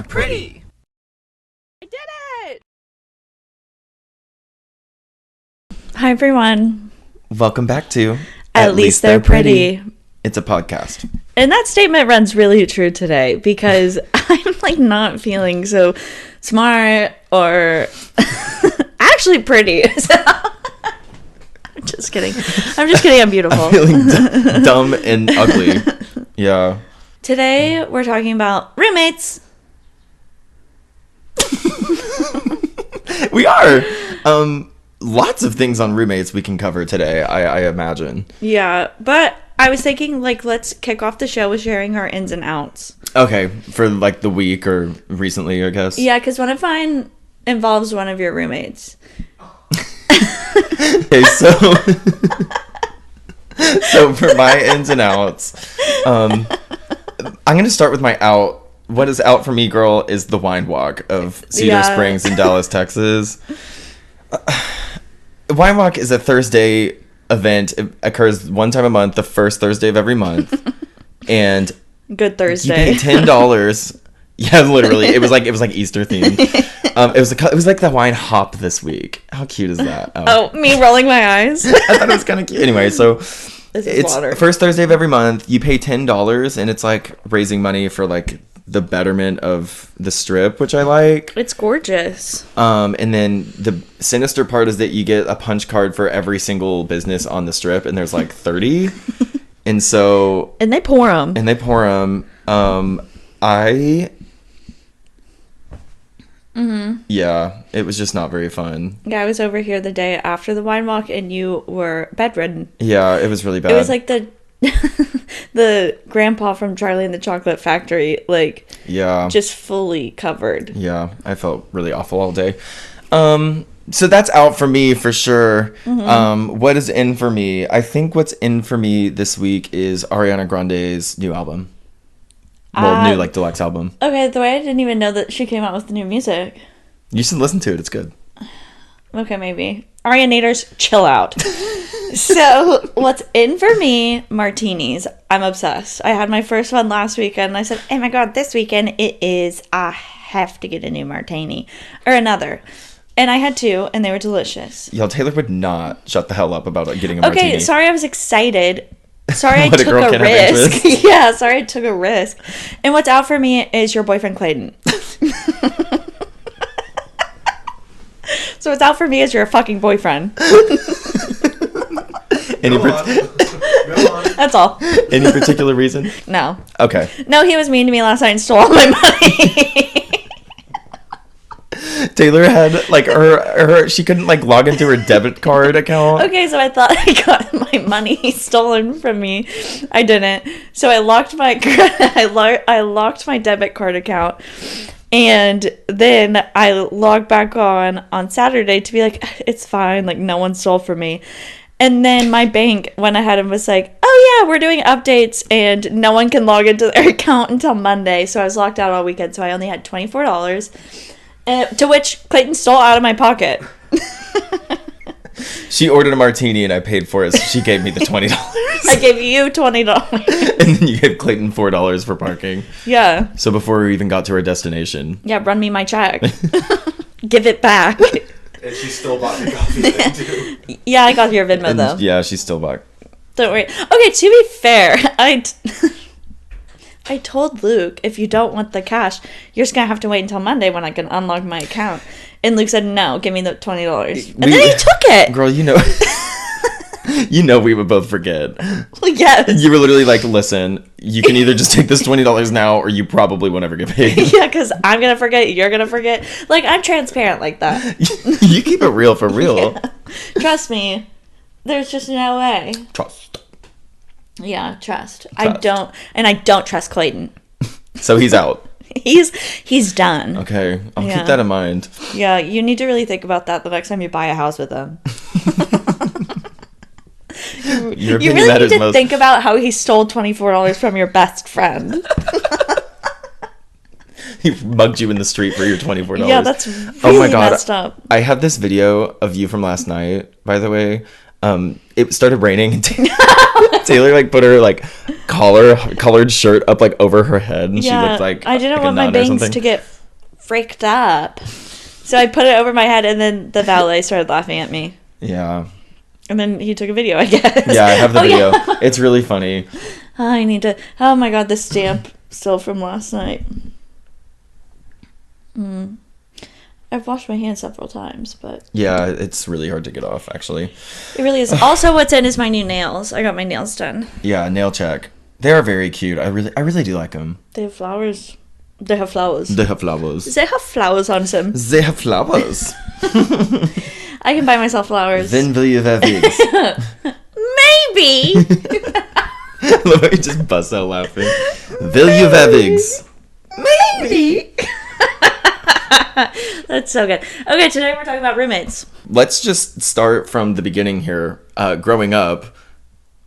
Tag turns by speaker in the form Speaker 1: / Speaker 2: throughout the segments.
Speaker 1: pretty.
Speaker 2: I did it! Hi, everyone.
Speaker 1: Welcome back to
Speaker 2: At least they're pretty.
Speaker 1: It's a podcast.
Speaker 2: And that statement runs really true today because I'm not feeling so smart or actually pretty. So, I'm just kidding. I'm beautiful.
Speaker 1: I'm feeling dumb and ugly. Yeah.
Speaker 2: Today we're talking about roommates.
Speaker 1: We are. Lots of things on roommates we can cover today, I imagine.
Speaker 2: Yeah, but I was thinking, let's kick off the show with sharing our ins and outs.
Speaker 1: Okay, for the week or recently, I guess.
Speaker 2: Yeah, because one of mine involves one of your roommates.
Speaker 1: Okay, so for my ins and outs, I'm going to start with my out. What is out for me, girl, is the wine walk of Cedar Springs in Dallas, Texas. Wine walk is a Thursday event. It occurs one time a month, the first Thursday of every month. And
Speaker 2: Good Thursday.
Speaker 1: you pay $10. Yeah, literally. It was like Easter themed. It was like the wine hop this week. How cute is that?
Speaker 2: Oh, me rolling my eyes.
Speaker 1: I thought it was kind of cute. Anyway, so it's
Speaker 2: water.
Speaker 1: First Thursday of every month. You pay $10, and it's raising money for the betterment of the strip, which I like.
Speaker 2: It's gorgeous.
Speaker 1: And then the sinister part is that you get a punch card for every single business on the strip, and there's 30. And so...
Speaker 2: And they pour them.
Speaker 1: Yeah, it was just not very fun.
Speaker 2: Yeah, I was over here the day after the wine walk, and you were bedridden.
Speaker 1: Yeah, it was really bad.
Speaker 2: It was like the grandpa from Charlie and the Chocolate Factory,
Speaker 1: yeah,
Speaker 2: just fully covered.
Speaker 1: Yeah, I felt really awful all day. So that's out for me for sure. What is in for me? I think what's in for me this week is Ariana Grande's new album. Well, new deluxe album.
Speaker 2: Okay, the way I didn't even know that she came out with the new music.
Speaker 1: You should listen to it. It's good.
Speaker 2: Okay, maybe. Arianators, chill out. So, what's in for me? Martinis. I'm obsessed. I had my first one last weekend, and I said, oh my god, this weekend I have to get a new martini. Or another. And I had two, and they were delicious.
Speaker 1: Yo, Taylor would not shut the hell up about getting a martini.
Speaker 2: Okay, sorry I was excited. Sorry I
Speaker 1: What, a
Speaker 2: took
Speaker 1: girl
Speaker 2: a
Speaker 1: can't have
Speaker 2: risk.
Speaker 1: interest?
Speaker 2: Yeah, sorry I took a risk. And what's out for me is your boyfriend, Clayton. So what's out for me is your fucking boyfriend. That's all.
Speaker 1: Any particular reason?
Speaker 2: No.
Speaker 1: Okay.
Speaker 2: No, he was mean to me last night and stole all my money.
Speaker 1: Taylor had her she couldn't log into her debit card account.
Speaker 2: Okay, so I thought I got my money stolen from me. I didn't. So I locked my I locked my debit card account. And then I logged back on Saturday to be it's fine, no one stole from me. And then my bank went ahead and was oh yeah, we're doing updates and no one can log into their account until Monday. So I was locked out all weekend, so I only had $24. To which Clayton stole out of my pocket.
Speaker 1: She ordered a martini and I paid for it, so she gave me the $20.
Speaker 2: I gave you $20.
Speaker 1: And then you gave Clayton $4 for parking.
Speaker 2: Yeah.
Speaker 1: So before we even got to our destination.
Speaker 2: Yeah, run me my check. Give it back.
Speaker 3: And she still bought the coffee thing too.
Speaker 2: Yeah, I got your Venmo though.
Speaker 1: Yeah, she's still back.
Speaker 2: Don't worry. Okay, to be fair, I told Luke, if you don't want the cash, you're just going to have to wait until Monday when I can unlock my account. And Luke said, no, give me the $20. And then he took it.
Speaker 1: Girl, we would both forget.
Speaker 2: Well, yes.
Speaker 1: You were literally listen, you can either just take this $20 now or you probably won't ever get paid.
Speaker 2: Yeah, because I'm going to forget, you're going to forget. I'm transparent like that.
Speaker 1: You keep it real for real.
Speaker 2: Yeah. Trust me. There's just no way.
Speaker 1: Trust.
Speaker 2: Yeah, trust. I don't trust Clayton.
Speaker 1: So he's out.
Speaker 2: He's done.
Speaker 1: Okay, I'll keep that in mind.
Speaker 2: Yeah, you need to really think about that the next time you buy a house with him. You really need to think about how he stole $24 from your best friend.
Speaker 1: He mugged you in the street for your $24.
Speaker 2: Yeah, that's really messed up.
Speaker 1: I have this video of you from last night, by the way. It started raining and Taylor put her collared shirt up over her head and she looked
Speaker 2: I didn't want my bangs to get freaked up. So I put it over my head, and then the valet started laughing at me.
Speaker 1: Yeah.
Speaker 2: And then he took a video, I guess.
Speaker 1: Yeah, I have the video.
Speaker 2: Yeah.
Speaker 1: It's really funny.
Speaker 2: I need to... Oh, my God, the stamp still from last night. I've washed my hands several times, but...
Speaker 1: Yeah, it's really hard to get off, actually.
Speaker 2: It really is. Also, what's in is my new nails. I got my nails done.
Speaker 1: Yeah, nail check. They are very cute. I really do like them.
Speaker 2: They have flowers. They have flowers.
Speaker 1: They have flowers.
Speaker 2: They have flowers on them.
Speaker 1: They have flowers.
Speaker 2: I can buy myself flowers.
Speaker 1: Then will you have eggs?
Speaker 2: Maybe.
Speaker 1: Let me just bust out laughing. Will you have eggs?
Speaker 2: Maybe. That's so good. Okay, today we're talking about roommates.
Speaker 1: Let's just start from the beginning here. Growing up,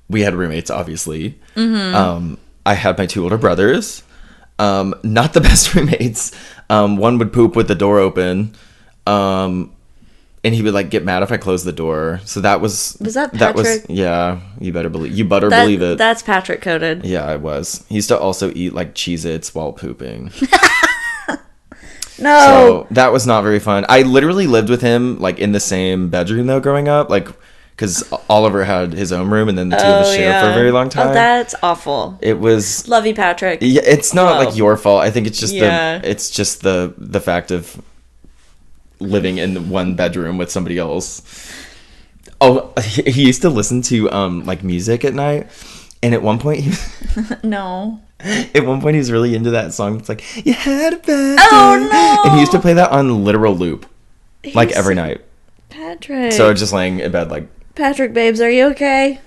Speaker 1: we had roommates, obviously. I had my 2 older brothers. Not the best roommates. One would poop with the door open. And he would like get mad if I closed the door. So that was
Speaker 2: that
Speaker 1: that was
Speaker 2: Patrick?
Speaker 1: yeah, you better believe it.
Speaker 2: That's Patrick coded.
Speaker 1: Yeah, it was. He used to also eat like Cheez-Its while pooping.
Speaker 2: No.
Speaker 1: So that was not very fun. I literally lived with him like in the same bedroom though growing up, like because Oliver had his own room and then the two of us shared for a very long time.
Speaker 2: Oh, that's awful.
Speaker 1: It was
Speaker 2: Love you, Patrick.
Speaker 1: Yeah, it's not
Speaker 2: Whoa.
Speaker 1: like your fault. I think it's just
Speaker 2: Yeah.
Speaker 1: the fact of living in one bedroom with somebody else. Oh, he used to listen to like music at night, and at one point
Speaker 2: No.
Speaker 1: he was really into that song. It's like, you had a bad
Speaker 2: Oh,
Speaker 1: day.
Speaker 2: no.
Speaker 1: And he used to play that on literal loop, like every night.
Speaker 2: Patrick.
Speaker 1: So just laying in bed, like,
Speaker 2: Patrick, babes, are you okay?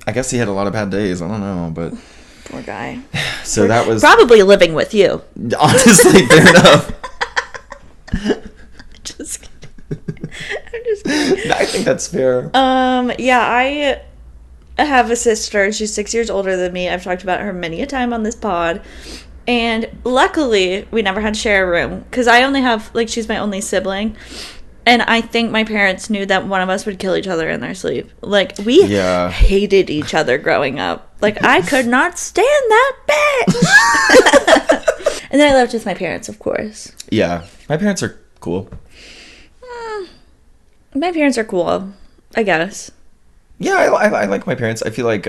Speaker 1: I guess he had a lot of bad days. I don't know, but
Speaker 2: Poor guy.
Speaker 1: so that was
Speaker 2: Probably living with you.
Speaker 1: honestly fair enough.
Speaker 2: Just kidding. I'm just kidding.
Speaker 1: I think that's fair.
Speaker 2: Yeah, I have a sister. She's 6 years older than me. I've talked about her many a time on this pod. And luckily, we never had to share a room. Because I only have, like, she's my only sibling. And I think my parents knew that one of us would kill each other in their sleep. Like, we hated each other growing up. Like, I could not stand that bitch. And then I lived with my parents, of course.
Speaker 1: Yeah, my parents are cool.
Speaker 2: My parents are cool, I guess.
Speaker 1: Yeah, I like my parents. I feel like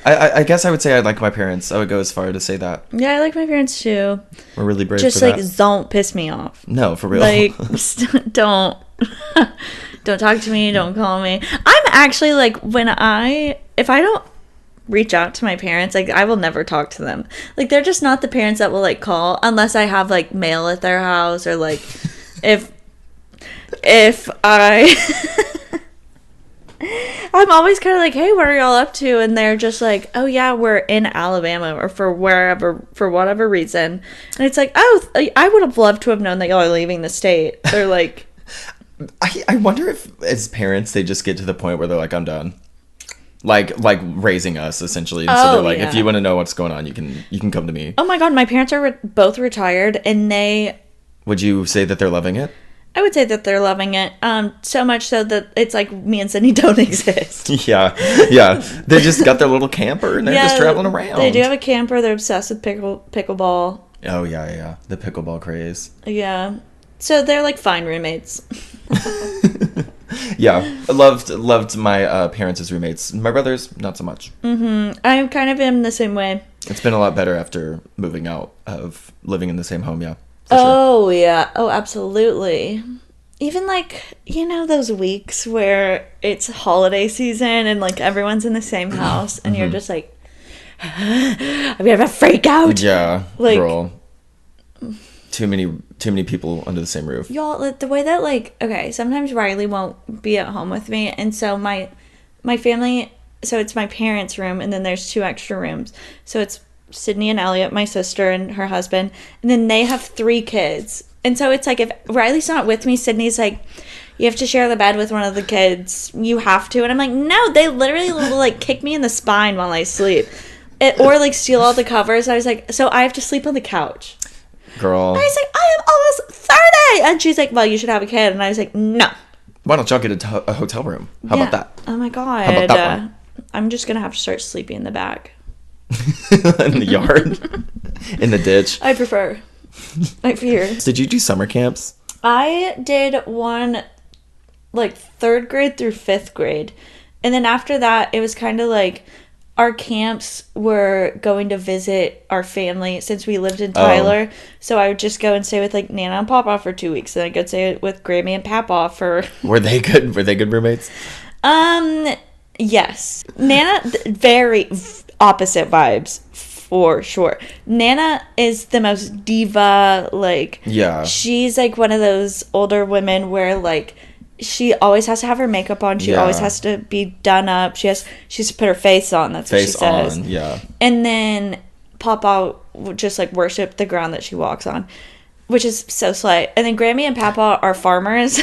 Speaker 1: I guess I would say I like my parents. I would go as far to say that.
Speaker 2: Yeah, I like my parents too.
Speaker 1: We're really brave
Speaker 2: Just
Speaker 1: for
Speaker 2: like
Speaker 1: that.
Speaker 2: don't piss me off.
Speaker 1: No, for real.
Speaker 2: Like don't talk to me, don't call me. I'm actually like if I don't reach out to my parents, like I will never talk to them. Like they're just not the parents that will like call unless I have like mail at their house or like if I'm always kind of like, hey, what are y'all up to? And they're just like, oh yeah, we're in Alabama or for whatever reason. And it's like, oh, I would have loved to have known that y'all are leaving the state. They're like,
Speaker 1: I wonder if as parents they just get to the point where they're like, I'm done. Like raising us essentially. And so they're like, if you want to know what's going on, you can come to me.
Speaker 2: Oh my God, my parents are both retired and
Speaker 1: Would you say that they're loving it?
Speaker 2: I would say that they're loving it. So much so that it's like me and Sydney don't exist.
Speaker 1: Yeah. They just got their little camper and they're just traveling around.
Speaker 2: They do have a camper. They're obsessed with pickleball.
Speaker 1: Oh yeah. The pickleball craze.
Speaker 2: Yeah. So they're like fine roommates.
Speaker 1: Yeah, I loved my parents as roommates. My brothers, not so much.
Speaker 2: Mm-hmm. I kind of am the same way.
Speaker 1: It's been a lot better after moving out of living in the same home. Yeah.
Speaker 2: Oh, yeah. Oh, absolutely. Even like, those weeks where it's holiday season and like everyone's in the same house and you're just like, I'm gonna have a freak out.
Speaker 1: Yeah,
Speaker 2: like,
Speaker 1: girl. Too many people under the same roof.
Speaker 2: Y'all, like, the way that like, okay, sometimes Riley won't be at home with me, and so my family, so it's my parents' room and then there's 2 extra rooms. So it's Sydney and Elliot, my sister and her husband, and then they have 3 kids. And so it's like if Riley's not with me, Sydney's like, you have to share the bed with one of the kids. You have to. And I'm like, no, they literally will like kick me in the spine while I sleep. Or like steal all the covers. I was like, so I have to sleep on the couch.
Speaker 1: Girl.
Speaker 2: And I was like, I am almost 30. And she's like, well, you should have a kid. And I was like, no.
Speaker 1: Why don't y'all get a hotel room? How about that?
Speaker 2: Oh my God.
Speaker 1: How about that one?
Speaker 2: I'm just going to have to start sleeping in the back.
Speaker 1: In the yard? In the ditch?
Speaker 2: I prefer. I fear.
Speaker 1: Did you do summer camps?
Speaker 2: I did one like 3rd grade through 5th grade. And then after that, it was kind of like our camps were going to visit our family since we lived in Tyler. So I would just go and stay with like Nana and Papa for 2 weeks. And I'd go stay with Grammy and Papa for...
Speaker 1: Were they good? Were they good roommates?
Speaker 2: Yes. Nana, very opposite vibes. For sure. Nana is the most diva, like...
Speaker 1: Yeah.
Speaker 2: She's, like, one of those older women where, like, she always has to have her makeup on. She always has to be done up. She has to put her face on. That's what she says.
Speaker 1: On, yeah.
Speaker 2: And then Papa would just, like, worship the ground that she walks on, which is so slight. And then Grammy and Papa are farmers.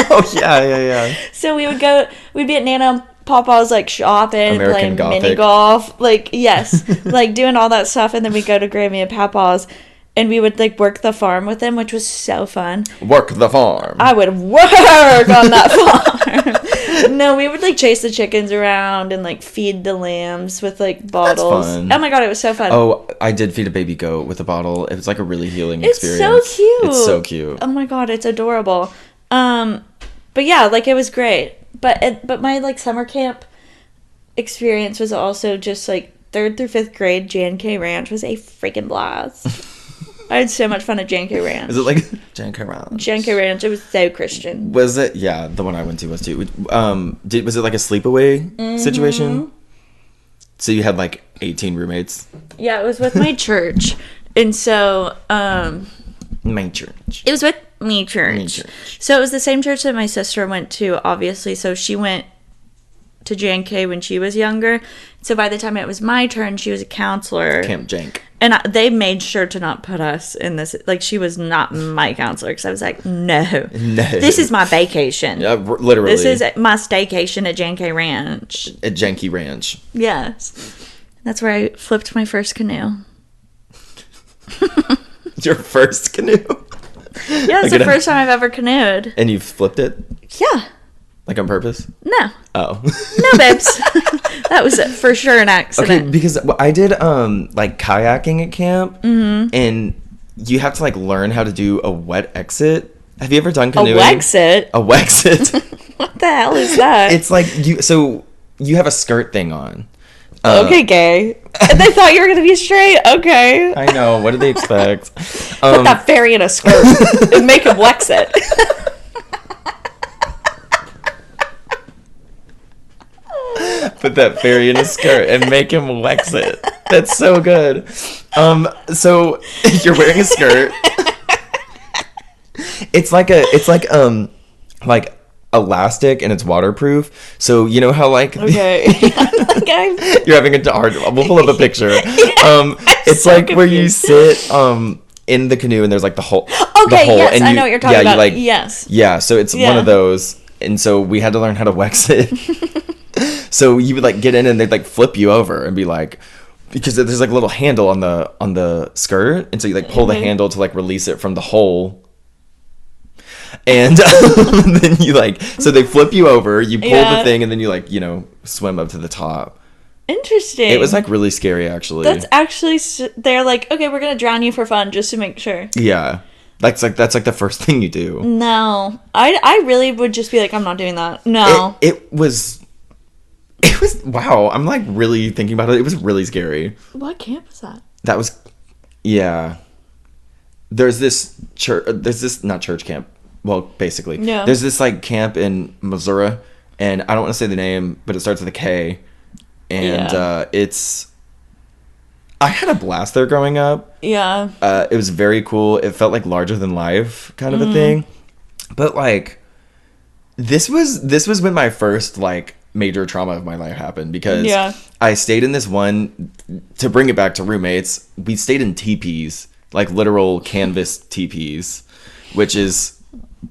Speaker 1: Oh, yeah.
Speaker 2: So we'd be at Nana Papa's like shopping,
Speaker 1: American
Speaker 2: playing
Speaker 1: Gothic.
Speaker 2: mini golf, like yes, like doing all that stuff, and then we go to Grammy and Papa's, and we would like work the farm with them, which was so fun.
Speaker 1: Work the farm.
Speaker 2: I would work on that farm. No, we would like chase the chickens around and like feed the lambs with like bottles.
Speaker 1: That's fun.
Speaker 2: Oh my god, it was so fun.
Speaker 1: Oh, I did feed a baby goat with a bottle. It was like a really healing
Speaker 2: It's
Speaker 1: experience.
Speaker 2: so cute.
Speaker 1: It's so cute.
Speaker 2: Oh my god, it's adorable. But yeah, like it was great. But my like summer camp experience was also just like 3rd through 5th grade. J&K Ranch was a freaking blast. I had so much fun at J&K Ranch.
Speaker 1: Is it like J&K Ranch?
Speaker 2: J&K Ranch, it was so Christian.
Speaker 1: Was it? Yeah, the one I went to was too. Was it like a sleepaway situation? So you had like 18 roommates?
Speaker 2: Yeah, it was with my church. And so,
Speaker 1: My church.
Speaker 2: it was with me church.
Speaker 1: Me church.
Speaker 2: So it was the same church that my sister went to, obviously. So she went to J&K when she was younger. So by the time it was my turn, she was a counselor.
Speaker 1: Camp Jank.
Speaker 2: And they made sure to not put us in this. Like, she was not my counselor. Because I was like, no. This is my vacation.
Speaker 1: Yeah, literally.
Speaker 2: This is my staycation at J&K Ranch.
Speaker 1: At Janky Ranch.
Speaker 2: Yes. That's where I flipped my first canoe.
Speaker 1: Your first canoe?
Speaker 2: Yeah, it's the first time I've ever canoed.
Speaker 1: And you flipped it?
Speaker 2: Yeah.
Speaker 1: Like on purpose?
Speaker 2: No.
Speaker 1: Oh.
Speaker 2: No, babes. That was for sure an accident.
Speaker 1: Okay, because I did like kayaking at camp, and you have to like learn how to do a wet exit. Have you ever done canoeing?
Speaker 2: A Wexit?
Speaker 1: A wexit.
Speaker 2: What the hell is that?
Speaker 1: It's like you have a skirt thing on.
Speaker 2: Okay, gay. And they thought you were going to be straight? Okay.
Speaker 1: I know. What did they expect?
Speaker 2: Put that fairy in a skirt and make him Wexit.
Speaker 1: Put that fairy in a skirt and make him wax it. That's so good. So you're wearing a skirt. It's like elastic and it's waterproof. So you know how like
Speaker 2: Okay.
Speaker 1: you're having a hard. We'll pull up a picture. It's
Speaker 2: so
Speaker 1: like where you
Speaker 2: confused.
Speaker 1: sit in the canoe and there's like the hole.
Speaker 2: Okay,
Speaker 1: the hole,
Speaker 2: yes,
Speaker 1: and
Speaker 2: I know what you're talking about.
Speaker 1: You like,
Speaker 2: yes.
Speaker 1: Yeah, so it's one
Speaker 2: Yeah.
Speaker 1: of those. And so we had to learn how to wax it. So you would like get in and they'd like flip you over and be like, because there's like a little handle on the skirt, and so you like pull the handle to like release it from the hole. And then you like, so they flip you over, you pull the thing, and then you like, swim up to the top.
Speaker 2: Interesting.
Speaker 1: It was like really scary, actually.
Speaker 2: That's actually, they're like, okay, we're going to drown you for fun just to make sure.
Speaker 1: Yeah. That's like the first thing you do.
Speaker 2: No. I really would just be like, I'm not doing that. No.
Speaker 1: It was wow, I'm like really thinking about it. It was really scary.
Speaker 2: What camp was that?
Speaker 1: That was, yeah. There's this not church camp. Well, basically.
Speaker 2: Yeah.
Speaker 1: There's this like camp in Missouri, and I don't want to say the name, but it starts with a K. And I had a blast there growing up.
Speaker 2: Yeah.
Speaker 1: It was very cool. It felt like larger than life kind of a thing. But like, this was when my first like major trauma of my life happened, because I stayed in this one, to bring it back to roommates, we stayed in teepees, like literal canvas teepees, which is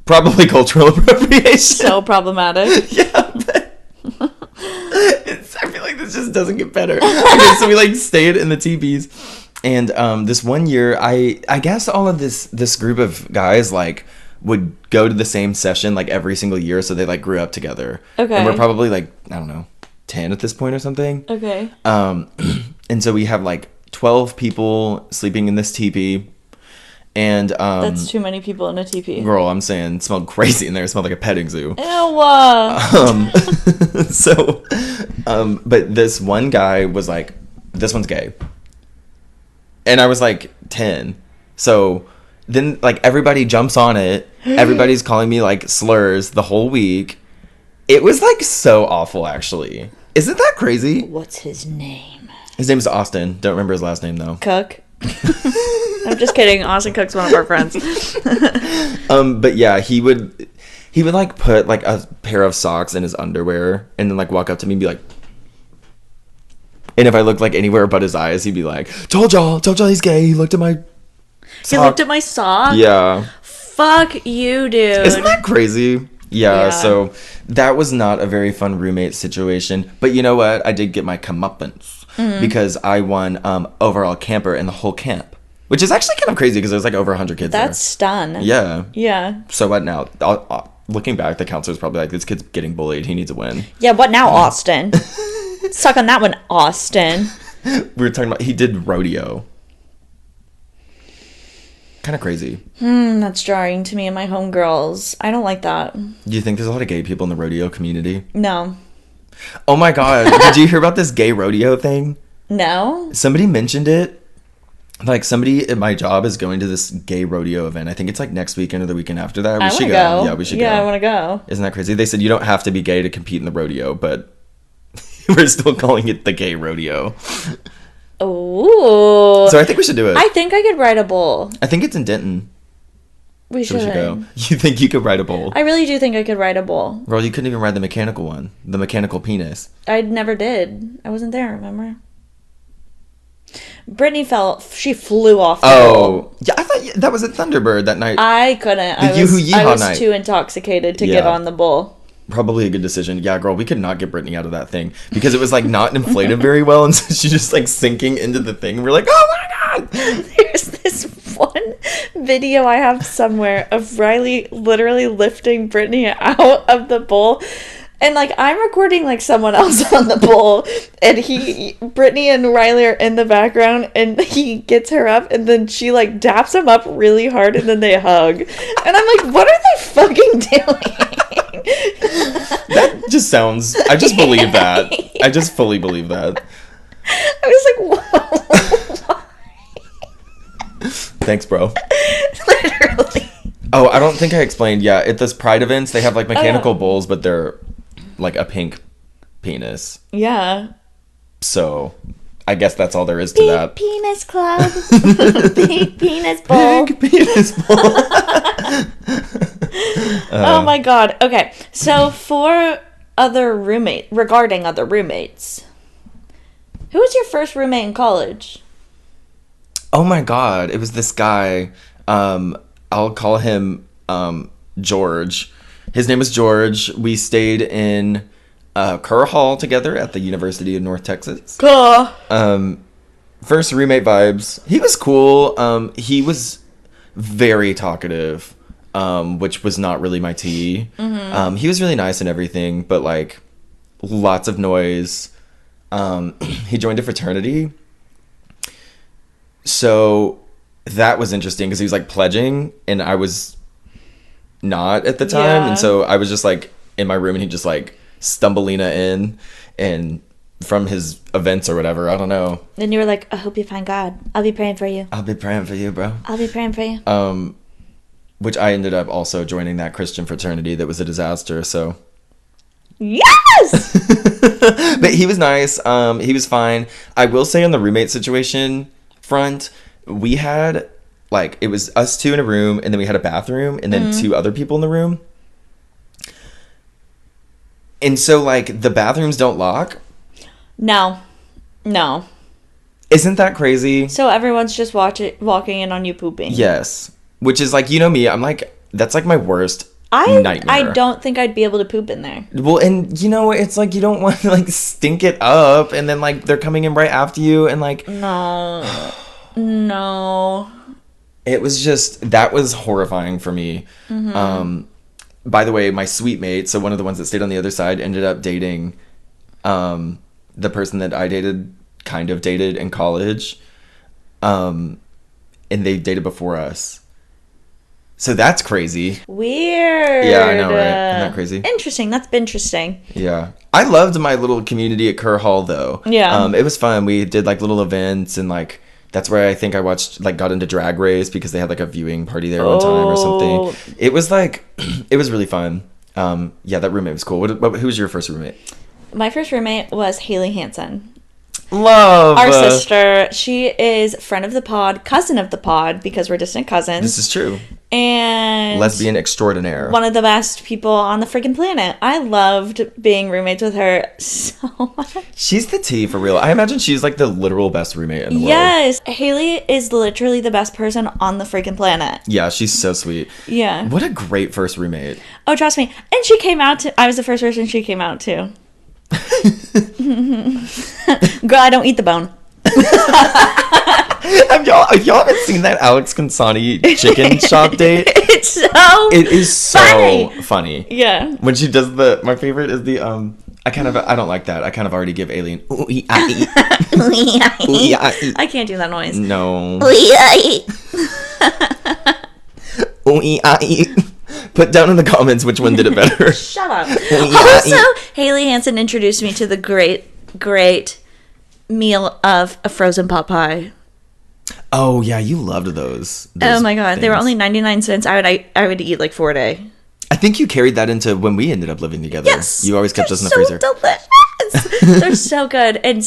Speaker 1: probably cultural appropriation.
Speaker 2: So problematic.
Speaker 1: Yeah, but I feel like this just doesn't get better. Okay, so we like stayed in the teepees, and this one year, I guess all of this group of guys like would go to the same session like every single year, so they like grew up together.
Speaker 2: Okay.
Speaker 1: And we're probably like, I don't know, 10 at this point or something. And
Speaker 2: That's too many people in a TP.
Speaker 1: girl, I'm saying it smelled crazy in there. It smelled like a petting zoo.
Speaker 2: Ew.
Speaker 1: So, but this one guy was like, this one's gay. And I was like 10. So then like everybody jumps on it. Everybody's calling me like slurs the whole week. It was like so awful, actually. Isn't that crazy?
Speaker 2: What's his name?
Speaker 1: His name is Austin. Don't remember his last name though.
Speaker 2: Cook. I'm just kidding. Austin Cook's one of our friends.
Speaker 1: But yeah, he would like put like a pair of socks in his underwear and then like walk up to me and be like, and if I looked like anywhere but his eyes, he'd be like, told y'all he's gay. He looked at my sock.
Speaker 2: He looked at my sock?
Speaker 1: Yeah.
Speaker 2: Fuck you, dude.
Speaker 1: Isn't that crazy? Yeah,
Speaker 2: Yeah.
Speaker 1: So that was not a very fun roommate situation. But you know what? I did get my comeuppance because I won overall camper in the whole camp, which is actually kind of crazy because there's like over 100 kids
Speaker 2: That's stun.
Speaker 1: there. Yeah.
Speaker 2: Yeah.
Speaker 1: So what now? Looking back, the counselor's probably like, this kid's getting bullied. He needs a win.
Speaker 2: Yeah, what now, Austin? Suck on that one, Austin.
Speaker 1: We were talking about, he did rodeo. Kind of crazy.
Speaker 2: That's jarring to me and my homegirls. I don't like that.
Speaker 1: Do you think there's a lot of gay people in the rodeo community?
Speaker 2: No.
Speaker 1: Oh my god. Did you hear about this gay rodeo thing?
Speaker 2: No?
Speaker 1: Somebody mentioned it. Like somebody at my job is going to this gay rodeo event. I think it's like next weekend or the weekend after that.
Speaker 2: I
Speaker 1: We should
Speaker 2: want to
Speaker 1: go.
Speaker 2: go.
Speaker 1: Yeah, we should go.
Speaker 2: Yeah, I want to go.
Speaker 1: Isn't that crazy? They said you don't have to be gay to compete in the rodeo, but we're still calling it the gay rodeo.
Speaker 2: Ooh.
Speaker 1: So I think we should do it.
Speaker 2: I think I could ride a bull.
Speaker 1: I think it's in Denton.
Speaker 2: We
Speaker 1: So
Speaker 2: should.
Speaker 1: we should go. You think you could ride a bull?
Speaker 2: I really do think I could ride a bull.
Speaker 1: Girl, you couldn't even ride the mechanical one. The mechanical penis.
Speaker 2: I never did. I wasn't there, remember? Brittany she flew off the bull.
Speaker 1: Oh. Yeah, I thought that was at Thunderbird that night.
Speaker 2: I couldn't.
Speaker 1: The
Speaker 2: I
Speaker 1: Yoo-hoo
Speaker 2: was,
Speaker 1: Yeehaw
Speaker 2: I was
Speaker 1: night.
Speaker 2: too intoxicated to get
Speaker 1: Yeah.
Speaker 2: on the bull.
Speaker 1: Probably a good decision. Yeah, girl, we could not get Brittany out of that thing because it was like not inflated very well, and so she's just like sinking into the thing. We're like, oh my god!
Speaker 2: There's this one video I have somewhere of Riley literally lifting Brittany out of the bowl. And like I'm recording like someone else on the bowl, and Brittany and Riley are in the background, and he gets her up, and then she like daps him up really hard, and then they hug, and I'm like, what are they fucking doing?
Speaker 1: That just sounds. I just believe that. I just fully believe that.
Speaker 2: I was like, whoa.
Speaker 1: Thanks, bro.
Speaker 2: Literally.
Speaker 1: Oh, I don't think I explained. Yeah, at those Pride events, they have like mechanical
Speaker 2: yeah.
Speaker 1: bulls, but they're like a pink penis.
Speaker 2: Yeah.
Speaker 1: So, I guess that's all there is to
Speaker 2: Big
Speaker 1: that.
Speaker 2: penis club. Big penis bowl.
Speaker 1: Big penis bull.
Speaker 2: Oh my god. Okay. So regarding other roommates. Who was your first roommate in college?
Speaker 1: Oh my god, it was this guy. I'll call him George. His name is George. We stayed in Kerr Hall together at the University of North Texas. First roommate vibes. He was cool. He was very talkative, which was not really my tea.
Speaker 2: Mm-hmm.
Speaker 1: He was really nice and everything, but like lots of noise. He joined a fraternity. So that was interesting because he was like pledging and I was not at the time.
Speaker 2: Yeah.
Speaker 1: And so I was just like in my room and he just like stumbleina in and from his events or whatever. I don't know.
Speaker 2: Then you were like, I hope you find God. I'll be praying for you.
Speaker 1: I'll be praying for you, bro.
Speaker 2: I'll be praying for you.
Speaker 1: Which I ended up also joining that Christian fraternity that was a disaster. So,
Speaker 2: Yes!
Speaker 1: but he was nice. He was fine. I will say on the roommate situation front, we had like, it was us two in a room and then we had a bathroom and then two other people in the room. And so like the bathrooms don't lock.
Speaker 2: No.
Speaker 1: Isn't that crazy?
Speaker 2: So everyone's just walking in on you pooping.
Speaker 1: Yes. Which is like, you know me, I'm like, that's like my worst nightmare.
Speaker 2: I don't think I'd be able to poop in there.
Speaker 1: Well, and you know, it's like you don't want to like stink it up and then like they're coming in right after you and like
Speaker 2: No.
Speaker 1: it was just, that was horrifying for me. By the way, my suite mate, so one of the ones that stayed on the other side, ended up dating the person that I kind of dated in college. and they dated before us. So that's crazy.
Speaker 2: Weird.
Speaker 1: Yeah, I know, right? Isn't that crazy?
Speaker 2: Interesting. That's interesting.
Speaker 1: Yeah. I loved my little community at Kerr Hall, though.
Speaker 2: Yeah.
Speaker 1: It was fun. We did, like, little events, and, like, that's where I think I watched, like, got into Drag Race because they had, like, a viewing party there one time or something. It was, like, it was really fun. Yeah, that roommate was cool. Who was your first roommate?
Speaker 2: My first roommate was Haley Hansen.
Speaker 1: Love
Speaker 2: Our sister. She is friend of the pod, cousin of the pod, because we're distant cousins.
Speaker 1: This is true.
Speaker 2: And
Speaker 1: Lesbian extraordinaire.
Speaker 2: one of the best people on the freaking planet. I loved being roommates with her so much.
Speaker 1: She's the tea for real. I imagine she's like the literal best roommate in the world.
Speaker 2: Yes, Haley is literally the best person on the freaking planet.
Speaker 1: Yeah, she's so sweet.
Speaker 2: Yeah.
Speaker 1: What a great first roommate.
Speaker 2: Oh, trust me. And she came out to. I was the first person she came out to. Girl, I don't eat the bone.
Speaker 1: If y'all haven't seen that Alex Consani chicken shop date,
Speaker 2: It's so.
Speaker 1: it is so funny.
Speaker 2: Yeah.
Speaker 1: When she does my favorite is the I don't like that. I kind of already give Alien
Speaker 2: I can't do that noise.
Speaker 1: no. Put down in the comments which one did it better.
Speaker 2: Shut up. Also, Haley Hansen introduced me to the great meal of a frozen pot pie.
Speaker 1: Oh yeah, you loved those
Speaker 2: Oh my god, they were
Speaker 1: things.
Speaker 2: only 99 cents. I would eat like 4 a day.
Speaker 1: I think you carried that into when we ended up living together.
Speaker 2: Yes,
Speaker 1: You always kept
Speaker 2: they're
Speaker 1: those in the
Speaker 2: so
Speaker 1: freezer.
Speaker 2: Delicious. They're so good, and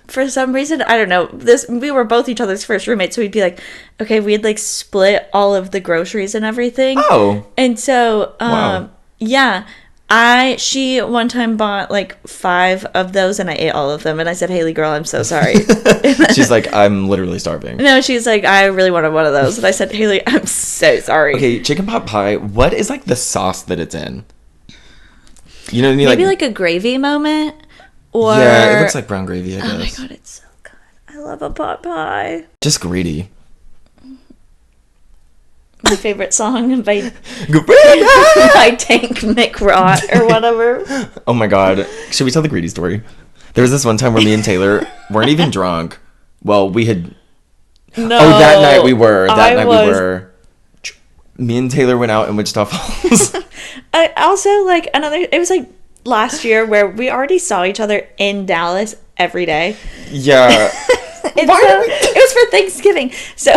Speaker 2: for some reason, I don't know. We were both each other's first roommates, so we'd be like, okay, we'd like split all of the groceries and everything.
Speaker 1: Oh.
Speaker 2: And so,
Speaker 1: Wow.
Speaker 2: yeah, she one time bought like 5 of those, and I ate all of them. And I said, Haley, girl, I'm so sorry.
Speaker 1: She's like, I'm literally starving.
Speaker 2: No, she's like, I really wanted one of those, and I said, Haley, I'm so sorry.
Speaker 1: Okay, chicken pot pie. What is like the sauce that it's in? You know what I mean?
Speaker 2: Maybe like a gravy moment, or
Speaker 1: yeah, it looks like brown gravy. I guess.
Speaker 2: oh my god, it's so good. I love a pot pie.
Speaker 1: Just greedy.
Speaker 2: My favorite song by
Speaker 1: Greedy!
Speaker 2: by Tank McRot or whatever.
Speaker 1: Oh my god. Should we tell the greedy story? There was this one time where me and Taylor weren't even drunk. Well, we had.
Speaker 2: No.
Speaker 1: Oh, that night we were.
Speaker 2: I
Speaker 1: We
Speaker 2: was-
Speaker 1: were. Me and Taylor went out in Wichita Falls.
Speaker 2: I also like it was like last year where we already saw each other in Dallas every day.
Speaker 1: Yeah.
Speaker 2: And
Speaker 1: Why
Speaker 2: so
Speaker 1: did we-
Speaker 2: it was for Thanksgiving. So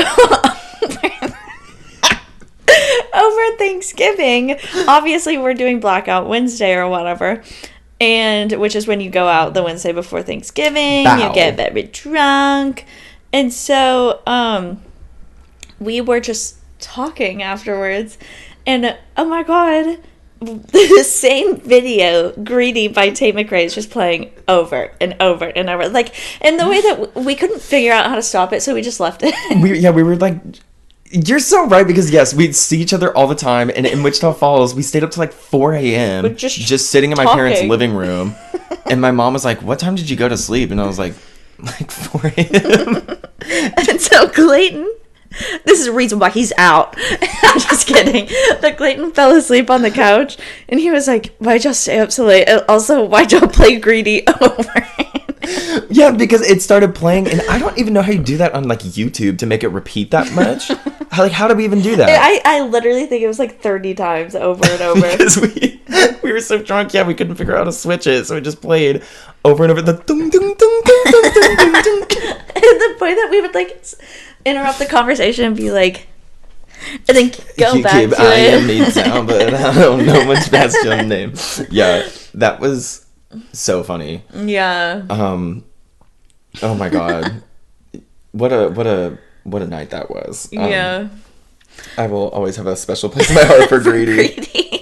Speaker 2: over Thanksgiving, obviously we're doing Blackout Wednesday or whatever. And which is when you go out the Wednesday before Thanksgiving,
Speaker 1: Bow.
Speaker 2: you get very drunk. And so we were just talking afterwards, and oh my god, the same video, Greedy by Tate McRae, is just playing over and over and over, like in the way that we couldn't figure out how to stop it, so we just left it.
Speaker 1: We were like, you're so right, because yes, we'd see each other all the time, and in Wichita Falls, we stayed up to like 4 a.m.
Speaker 2: We're just
Speaker 1: sitting in my parents'
Speaker 2: talking.
Speaker 1: living room, and my mom was like, "What time did you go to sleep?" And I was like 4 a.m.
Speaker 2: And so Clayton, this is the reason why he's out. I'm just kidding. But Clayton fell asleep on the couch, and he was like, "Why'd y'all stay up so late? And also, why'd y'all play Greedy over?"
Speaker 1: Yeah, because it started playing, and I don't even know how you do that on like YouTube to make it repeat that much. How do we even do that?
Speaker 2: I literally think it was like 30 times over and over.
Speaker 1: Because we were so drunk, yeah, we couldn't figure out how to switch it, so it just played over and over the dung dung dung dung dung dung dung dung.
Speaker 2: And the point that we would like interrupt the conversation and be like, and then go
Speaker 1: You
Speaker 2: back
Speaker 1: keep
Speaker 2: to
Speaker 1: eyeing
Speaker 2: it.
Speaker 1: me down, but I don't know much past your name. Yeah, that was so funny.
Speaker 2: Yeah.
Speaker 1: Oh my god, what a night that was.
Speaker 2: Yeah.
Speaker 1: I will always have a special place in my heart for Greedy.
Speaker 2: Greedy.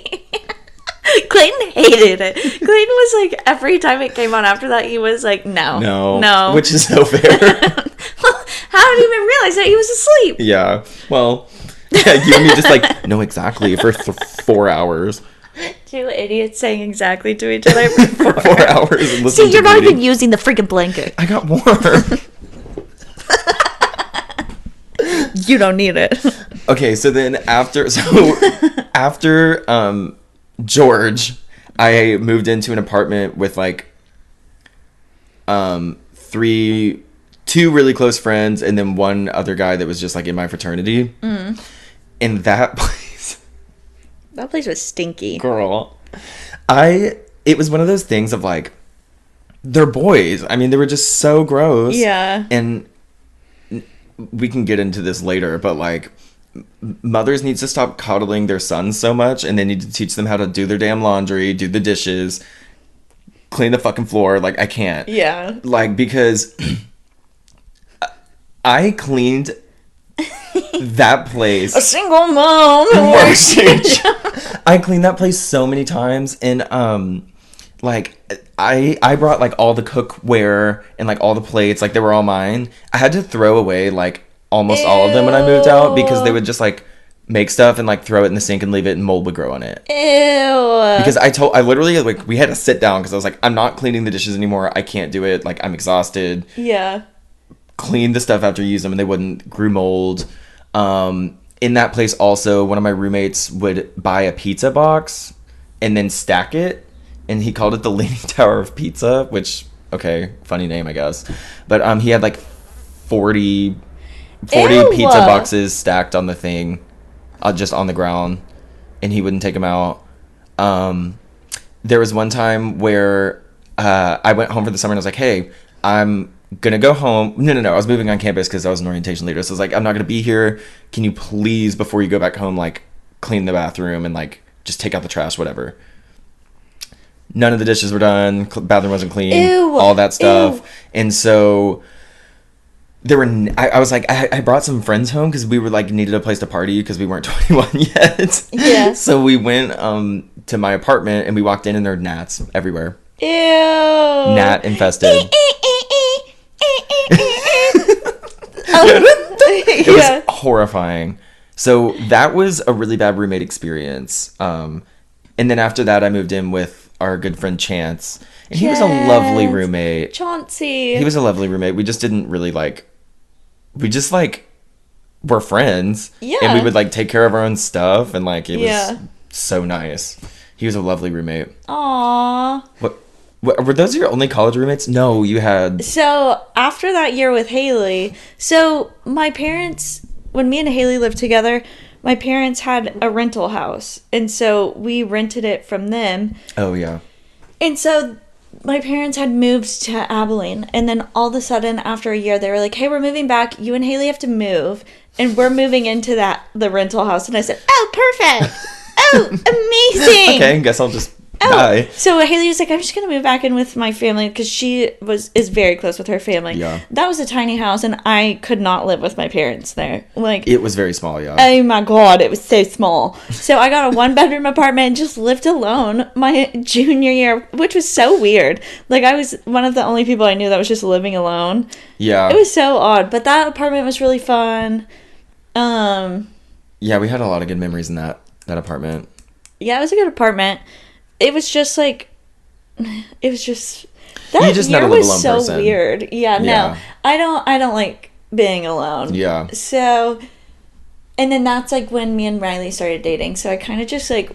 Speaker 2: Clayton hated it. Clayton was like, every time it came on after that, he was like, no.
Speaker 1: Which is so fair.
Speaker 2: How did he even realize that he was asleep?
Speaker 1: Yeah. Well, yeah, you and me just like know exactly for 4 hours.
Speaker 2: 2 idiots saying exactly to each other for
Speaker 1: 4 hours and listening
Speaker 2: See,
Speaker 1: to
Speaker 2: you're not
Speaker 1: Greedy.
Speaker 2: even using the freaking blanket.
Speaker 1: I got warm.
Speaker 2: You don't need it.
Speaker 1: Okay, so then after George, I moved into an apartment with like 3 two really close friends, and then one other guy that was just like in my fraternity. And that place,
Speaker 2: That place was stinky.
Speaker 1: girl, it was one of those things of like, they're boys. I mean, they were just so gross.
Speaker 2: Yeah.
Speaker 1: And we can get into this later, but like, mothers need to stop coddling their sons so much, and they need to teach them how to do their damn laundry, do the dishes, clean the fucking floor. Like, I can't.
Speaker 2: Yeah.
Speaker 1: Like, because I cleaned that place.
Speaker 2: A single mom.
Speaker 1: I cleaned that place so many times, and like I brought like all the cookware and like all the plates, like they were all mine. I had to throw away like almost all of them when I moved out, because they would just like make stuff and like throw it in the sink and leave it, and mold would grow on it.
Speaker 2: Ew.
Speaker 1: Because I literally, like, we had to sit down because I was like, I'm not cleaning the dishes anymore. I can't do it. Like, I'm exhausted.
Speaker 2: Yeah.
Speaker 1: Clean the stuff after you use them, and they wouldn't grew mold. In that place also, one of my roommates would buy a pizza box and then stack it, and he called it the Leaning Tower of Pizza, which, okay, funny name, I guess. But he had like 40
Speaker 2: Ew.
Speaker 1: pizza boxes stacked on the thing, just on the ground, and he wouldn't take them out. There was one time where I went home for the summer, and I was like, hey, I'm gonna go home. No, I was moving on campus because I was an orientation leader, so I was like, I'm not gonna be here. Can you please, before you go back home, like, clean the bathroom and like just take out the trash, whatever. None of the dishes were done, bathroom wasn't clean.
Speaker 2: Ew.
Speaker 1: All that stuff.
Speaker 2: Ew.
Speaker 1: And so there were I was like, I brought some friends home because we were like needed a place to party because we weren't 21 yet.
Speaker 2: Yeah.
Speaker 1: So we went to my apartment, and we walked in, and there were gnats everywhere.
Speaker 2: Ew.
Speaker 1: Gnat infested. It was horrifying. So that was a really bad roommate experience. And then after that, I moved in with our good friend Chance, and he was a lovely roommate.
Speaker 2: Chauncey.
Speaker 1: He was a lovely roommate. We just didn't really like. We just like were friends.
Speaker 2: Yeah.
Speaker 1: And we would like take care of our own stuff, and like it
Speaker 2: Yeah.
Speaker 1: was so nice. He was a lovely roommate.
Speaker 2: Aww.
Speaker 1: What were those your only college roommates? No, you had.
Speaker 2: So after that year with Haley, so my parents, when me and Haley lived together, my parents had a rental house, and so we rented it from them.
Speaker 1: Oh yeah.
Speaker 2: And so my parents had moved to Abilene, and then all of a sudden after a year they were like, hey, we're moving back, you and Haley have to move, and we're moving into the rental house. And I said, oh, perfect. Oh, amazing.
Speaker 1: Okay, guess I'll just
Speaker 2: Oh,
Speaker 1: die.
Speaker 2: so Haley was like, I'm just gonna move back in with my family because she is very close with her family.
Speaker 1: Yeah.
Speaker 2: That was a tiny house, and I could not live with my parents there. Like,
Speaker 1: It was very small, yeah.
Speaker 2: oh my god, it was so small. So I got a 1-bedroom apartment and just lived alone my junior year, which was so weird. Like, I was one of the only people I knew that was just living alone.
Speaker 1: Yeah.
Speaker 2: It was so odd, but that apartment was really fun.
Speaker 1: Yeah, we had a lot of good memories in that apartment.
Speaker 2: Yeah, it was a good apartment. It was just like, it was just that
Speaker 1: You just
Speaker 2: year
Speaker 1: never live
Speaker 2: was
Speaker 1: alone
Speaker 2: so
Speaker 1: person.
Speaker 2: weird. Yeah, no,
Speaker 1: Yeah.
Speaker 2: I don't like being alone.
Speaker 1: Yeah.
Speaker 2: So, and then that's like when me and Riley started dating. So I kind of just like,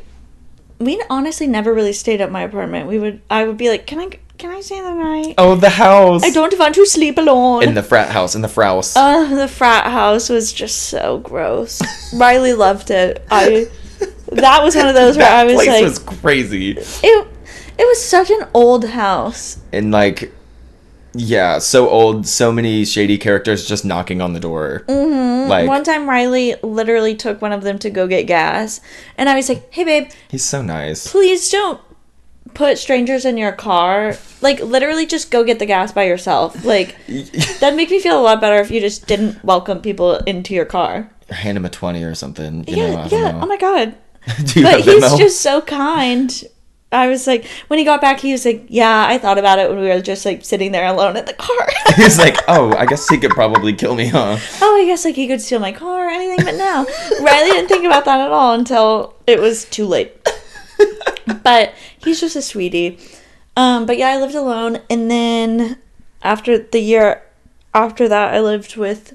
Speaker 2: we honestly never really stayed at my apartment. I would be like, can I stay the night?
Speaker 1: Oh, the house.
Speaker 2: I don't want to sleep alone.
Speaker 1: In the frat house, in the Fraus.
Speaker 2: The frat house was just so gross. Riley loved it. That was one of those where
Speaker 1: that
Speaker 2: I was
Speaker 1: place
Speaker 2: like,
Speaker 1: was crazy.
Speaker 2: it was such an old house.
Speaker 1: And like, yeah, so old, so many shady characters just knocking on the door. Mm-hmm. Like,
Speaker 2: One time Riley literally took one of them to go get gas, and I was like, hey babe,
Speaker 1: he's so nice.
Speaker 2: please don't put strangers in your car. Like, literally just go get the gas by yourself. Like, that'd make me feel a lot better if you just didn't welcome people into your car.
Speaker 1: Hand him a 20 or something. You
Speaker 2: Yeah,
Speaker 1: know, I don't
Speaker 2: yeah.
Speaker 1: know.
Speaker 2: Oh my god.
Speaker 1: Do you
Speaker 2: But
Speaker 1: have
Speaker 2: he's
Speaker 1: Venmo?
Speaker 2: just so kind. I was like, when he got back, he was like, yeah, I thought about it when we were just like sitting there alone in the car.
Speaker 1: He's like, oh, I guess he could probably kill me, huh?
Speaker 2: Oh, I guess like he could steal my car or anything, but no. Riley didn't think about that at all until it was too late. But he's just a sweetie. But yeah, I lived alone, and then after the year after that, I lived with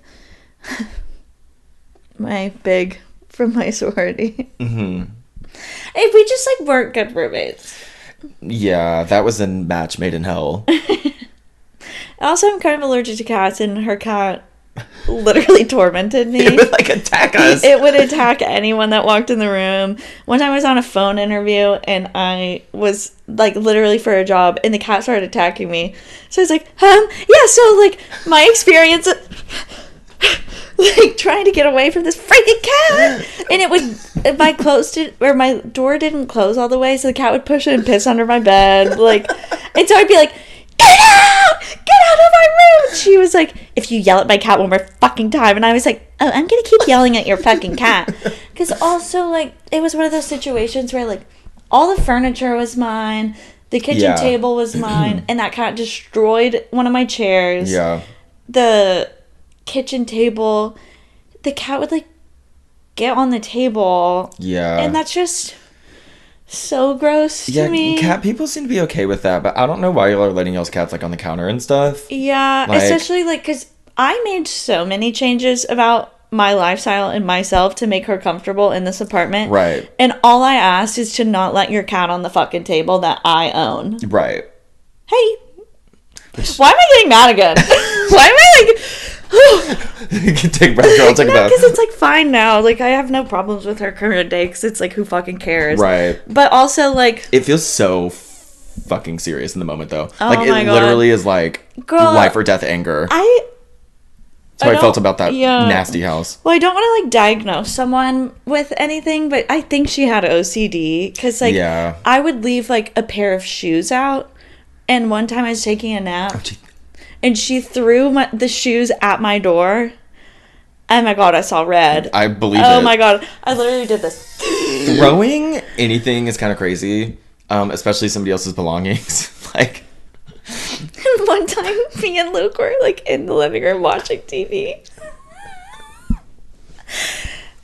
Speaker 2: my big from my sorority.
Speaker 1: Mm-hmm.
Speaker 2: Hey, we just like weren't good roommates.
Speaker 1: Yeah, that was a match made in hell.
Speaker 2: Also, I'm kind of allergic to cats, and her cat literally tormented me.
Speaker 1: It would like attack us.
Speaker 2: It would attack anyone that walked in the room. One time I was on a phone interview, and I was like literally for a job, and the cat started attacking me. So I was like, yeah, so like my experience like trying to get away from this freaking cat, and it would, if I closed it, or my door didn't close all the way, so the cat would push it and piss under my bed, like, and so I'd be like, get out of my room. She was like, if you yell at my cat one more fucking time, and I was like, oh, I'm gonna keep yelling at your fucking cat, because also like it was one of those situations where like all the furniture was mine, the kitchen table was mine, and that cat destroyed one of my chairs. The kitchen table, the cat would like get on the table, and that's just so gross to me.
Speaker 1: Cat people seem to be okay with that, but I don't know why y'all are letting y'all's cats like on the counter and stuff.
Speaker 2: Especially like because I made so many changes about my lifestyle and myself to make her comfortable in this apartment,
Speaker 1: right? And
Speaker 2: all I asked is to not let your cat on the fucking table that I own,
Speaker 1: right?
Speaker 2: Hey, why am I getting mad again? Why am I like
Speaker 1: you can take a breath, girl. Take a breath.
Speaker 2: Because it's like fine now. Like I have no problems with her current day because it's like who fucking cares,
Speaker 1: right?
Speaker 2: But also like
Speaker 1: it feels so fucking serious in the moment though.
Speaker 2: Oh
Speaker 1: like it literally is like life or death anger. That's how I felt about that nasty house.
Speaker 2: Well, I don't want to like diagnose someone with anything, but I think she had OCD because like I would leave like a pair of shoes out, and one time I was taking a nap. And she threw the shoes at my door. Oh my god, I saw red.
Speaker 1: I believe it.
Speaker 2: Oh my god, I literally did this.
Speaker 1: Throwing anything is kind of crazy, especially somebody else's belongings. Like
Speaker 2: one time, me and Luke were like in the living room watching TV. And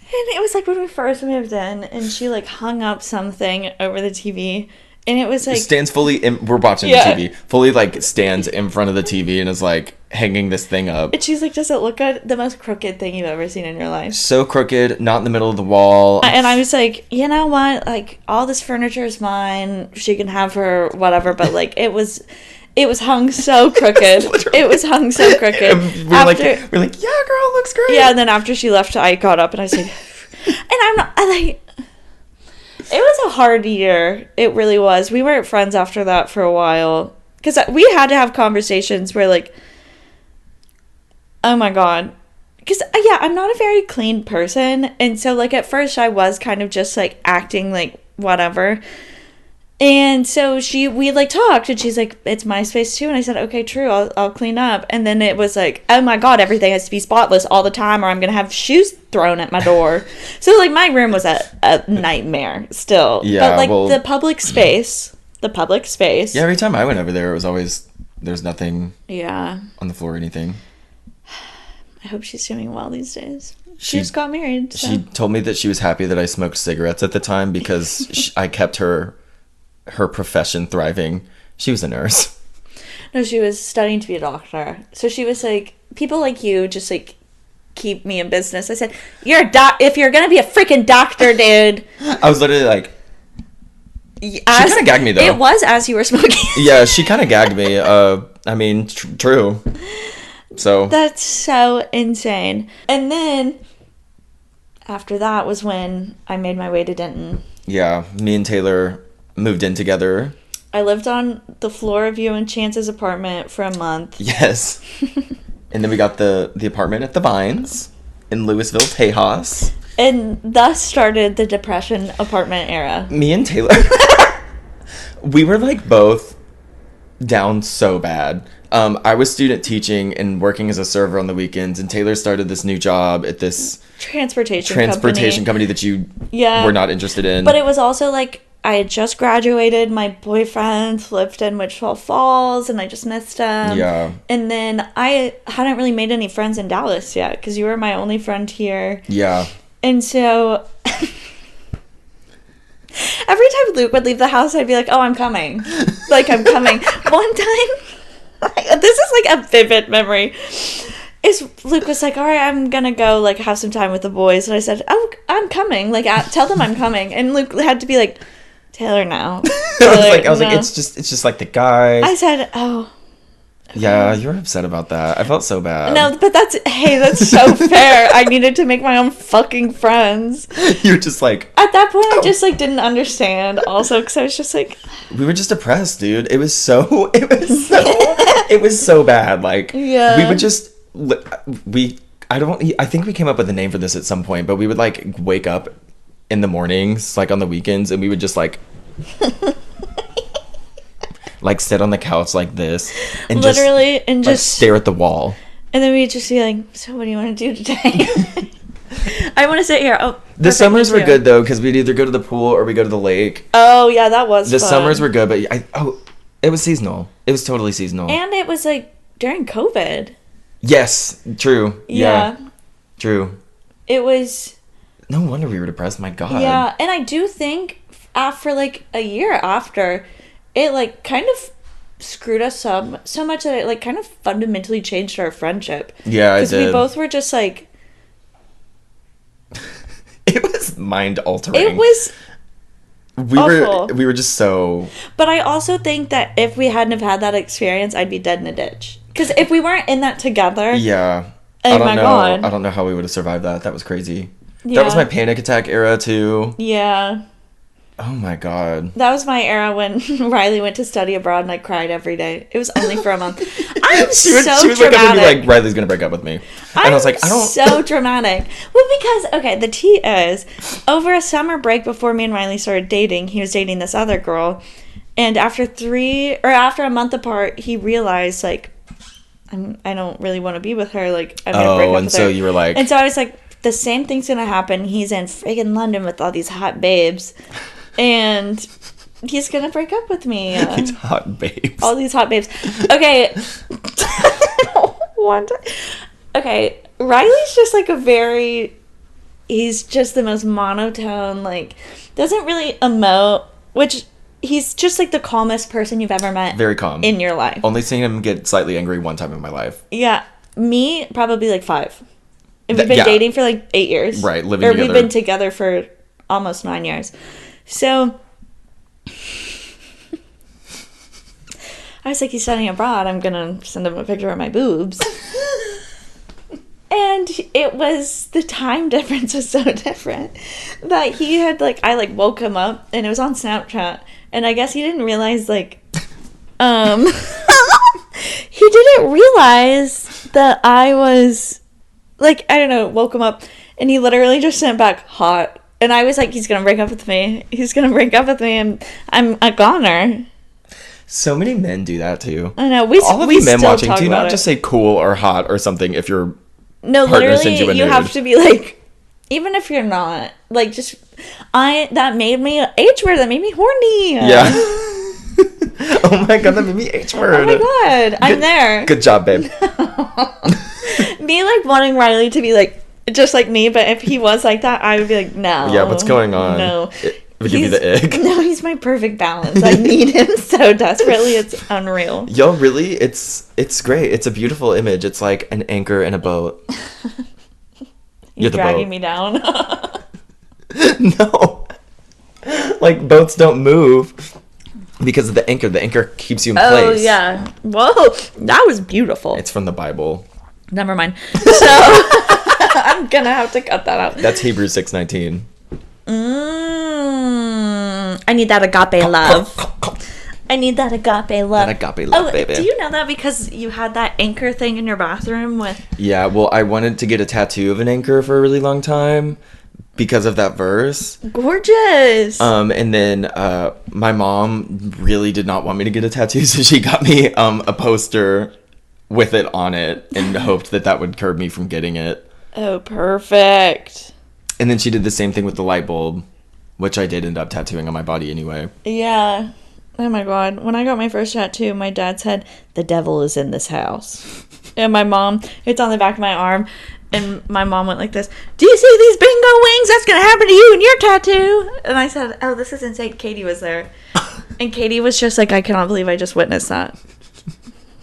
Speaker 2: it was like when we first moved in, and she like hung up something over the TV. And it was like...
Speaker 1: Stands fully... we're watching the TV. Fully, like, stands in front of the TV and is, like, hanging this thing up.
Speaker 2: And she's like, does it look good? The most crooked thing you've ever seen in your life.
Speaker 1: So crooked. Not in the middle of the wall.
Speaker 2: And I was like, you know what? Like, all this furniture is mine. She can have her whatever. But, like, it was hung so crooked. It was hung so crooked.
Speaker 1: We're like, yeah, girl, looks great.
Speaker 2: Yeah, and then after she left, I got up and I was like... And I like... It was a hard year. It really was. We weren't friends after that for a while. Because we had to have conversations where, like, oh my god. Because, I'm not a very clean person. And so, like, at first I was kind of just, like, acting like whatever. And so we like talked, and she's like, it's my space too. And I said, okay, true, I'll clean up. And then it was like, oh my god, everything has to be spotless all the time, or I'm gonna have shoes thrown at my door. So like my room was a nightmare still. But like the public space.
Speaker 1: Yeah, every time I went over there, it was always, there's nothing on the floor or anything.
Speaker 2: I hope she's doing well these days. She just got married. So.
Speaker 1: She told me that she was happy that I smoked cigarettes at the time because I kept her profession thriving. She was a nurse.
Speaker 2: No, she was studying to be a doctor. So she was like, people like you just like keep me in business. I said, you're a if you're gonna be a freaking doctor, dude.
Speaker 1: I was literally like, she kind of gagged me though.
Speaker 2: It was as you were smoking.
Speaker 1: Yeah, she kind of gagged me. I mean, true. So
Speaker 2: that's so insane. And then after that was when I made my way to Denton.
Speaker 1: Yeah, me and Taylor moved in together.
Speaker 2: I lived on the floor of you and Chance's apartment for a month.
Speaker 1: Yes. And then we got the apartment at the Vines in Louisville, Tejas.
Speaker 2: And thus started the Depression apartment era.
Speaker 1: Me and Taylor, we were like both down so bad. I was student teaching and working as a server on the weekends, and Taylor started this new job at this
Speaker 2: transportation
Speaker 1: company that you were not interested in.
Speaker 2: But it was also like I had just graduated. My boyfriend lived in Wichita Falls, and I just missed him. Yeah. And then I hadn't really made any friends in Dallas yet because you were my only friend here. Yeah. And so every time Luke would leave the house, I'd be like, oh, I'm coming. Like, I'm coming. One time, this is like a vivid memory, is Luke was like, all right, I'm going to go, like, have some time with the boys. And I said, oh, I'm coming. Like, tell them I'm coming. And Luke had to be like, Taylor, no.
Speaker 1: I was like, it's just like the guys.
Speaker 2: I said, oh,
Speaker 1: Yeah, you were upset about that. I felt so bad.
Speaker 2: No, but that's so fair. I needed to make my own fucking friends.
Speaker 1: You're just like,
Speaker 2: At that point, I just like didn't understand. Also, because I was just like,
Speaker 1: we were just depressed, dude. It was so bad. Like,
Speaker 2: Yeah.
Speaker 1: we would just, I think we came up with a name for this at some point, but we would like wake up in the mornings, like on the weekends, and we would just like, like sit on the couch like this and
Speaker 2: literally,
Speaker 1: just,
Speaker 2: and
Speaker 1: like,
Speaker 2: just
Speaker 1: stare at the wall.
Speaker 2: and then we'd just be like, so what do you want to do today? I want to sit here. Oh,
Speaker 1: The
Speaker 2: perfect,
Speaker 1: summers
Speaker 2: me
Speaker 1: were
Speaker 2: too.
Speaker 1: good though, because we'd either go to the pool or we go to the lake.
Speaker 2: Oh yeah, that was
Speaker 1: The
Speaker 2: fun.
Speaker 1: summers were good, but it was seasonal. It was totally seasonal.
Speaker 2: and it was like during COVID.
Speaker 1: Yes, true.
Speaker 2: Yeah.
Speaker 1: True.
Speaker 2: It was.
Speaker 1: No wonder we were depressed. My God.
Speaker 2: Yeah, and I do think after like a year after, it like kind of screwed us up so much that it like kind of fundamentally changed our friendship.
Speaker 1: Yeah, I
Speaker 2: Because we
Speaker 1: did.
Speaker 2: both were just like,
Speaker 1: It was mind altering.
Speaker 2: it was.
Speaker 1: We
Speaker 2: awful.
Speaker 1: were just so.
Speaker 2: But I also think that if we hadn't have had that experience, I'd be dead in a ditch. Because if we weren't in that together,
Speaker 1: Yeah.
Speaker 2: Oh
Speaker 1: I don't
Speaker 2: my
Speaker 1: know.
Speaker 2: God.
Speaker 1: I don't know how we would have survived that. That was crazy.
Speaker 2: Yeah.
Speaker 1: That was my panic attack era too.
Speaker 2: yeah,
Speaker 1: Oh my God.
Speaker 2: that was my era when Riley went to study abroad and I cried every day. It was only for a month. I'm
Speaker 1: She would
Speaker 2: so
Speaker 1: wake up and
Speaker 2: dramatic.
Speaker 1: be like, Riley's gonna break up with me. And I was like, I don't.
Speaker 2: So dramatic. Well, because okay, the tea is over a summer break before me and Riley started dating. He was dating this other girl, and after a month apart, he realized like, I don't really want to be with her. Like, I'm gonna break up
Speaker 1: and
Speaker 2: with
Speaker 1: so
Speaker 2: her.
Speaker 1: you were like,
Speaker 2: And so I was like, the same thing's gonna happen. He's in friggin' London with all these hot babes, and he's gonna break up with me.
Speaker 1: these hot babes.
Speaker 2: All these hot babes. Okay. I don't want to. Okay, Riley's just like he's just the most monotone, like, doesn't really emote, which he's just like the calmest person you've ever met
Speaker 1: Very calm.
Speaker 2: in your life.
Speaker 1: Only seen him get slightly angry one time in my life.
Speaker 2: Yeah, me, probably like 5. And we've been
Speaker 1: Yeah.
Speaker 2: dating for like 8 years.
Speaker 1: Right, living
Speaker 2: or
Speaker 1: together.
Speaker 2: we've been together for almost 9 years. So I was like, he's studying abroad. I'm gonna send him a picture of my boobs. And it was, the time difference was so different that he had like, I like woke him up and it was on Snapchat, and I guess he didn't realize like, he didn't realize that I was like, I don't know, woke him up and he literally just sent back hot. And I was like, he's gonna break up with me. He's gonna break up with me, and I'm a goner.
Speaker 1: So many men do that too.
Speaker 2: I know.
Speaker 1: All of
Speaker 2: we
Speaker 1: you men
Speaker 2: still
Speaker 1: watching,
Speaker 2: talk
Speaker 1: do
Speaker 2: about
Speaker 1: not
Speaker 2: it.
Speaker 1: just say cool or hot or something if you're.
Speaker 2: No,
Speaker 1: partner sends
Speaker 2: literally,
Speaker 1: you a
Speaker 2: you
Speaker 1: nude.
Speaker 2: have to be like, even if you're not, like, just, that made me H word, that made me horny.
Speaker 1: Yeah. Oh my God, that made me H word.
Speaker 2: Oh my God, I'm there.
Speaker 1: Good job, babe.
Speaker 2: Me, like, wanting Riley to be, like, just like me, but if he was like that, I would be like, no.
Speaker 1: Yeah, what's going on?
Speaker 2: No.
Speaker 1: It would give you the ick.
Speaker 2: No, he's my perfect balance. I need him so desperately. It's unreal.
Speaker 1: Yo, really? It's great. It's a beautiful image. It's like an anchor in a boat. You're
Speaker 2: He's
Speaker 1: the
Speaker 2: dragging
Speaker 1: boat.
Speaker 2: me down.
Speaker 1: No. Like, boats don't move because of the anchor. The anchor keeps you in
Speaker 2: Oh,
Speaker 1: place.
Speaker 2: yeah. Whoa, that was beautiful.
Speaker 1: It's from the Bible.
Speaker 2: Never mind. So, I'm gonna have to cut that out.
Speaker 1: That's Hebrews 6:19.
Speaker 2: I need that agape love. I need that agape love.
Speaker 1: That agape love, baby.
Speaker 2: Do you know that because you had that anchor thing in your bathroom with...
Speaker 1: Yeah, well, I wanted to get a tattoo of an anchor for a really long time because of that verse.
Speaker 2: Gorgeous.
Speaker 1: And then my mom really did not want me to get a tattoo, so she got me a poster with it on it and hoped that would curb me from getting it.
Speaker 2: Oh, perfect.
Speaker 1: And then she did the same thing with the light bulb, which I did end up tattooing on my body anyway.
Speaker 2: Yeah. Oh my God. When I got my first tattoo, my dad said, "The devil is in this house." And my mom, it's on the back of my arm. And my mom went like this, "Do you see these bingo wings? That's going to happen to you in your tattoo." And I said, "Oh, this is insane." Katie was there. And Katie was just like, "I cannot believe I just witnessed that."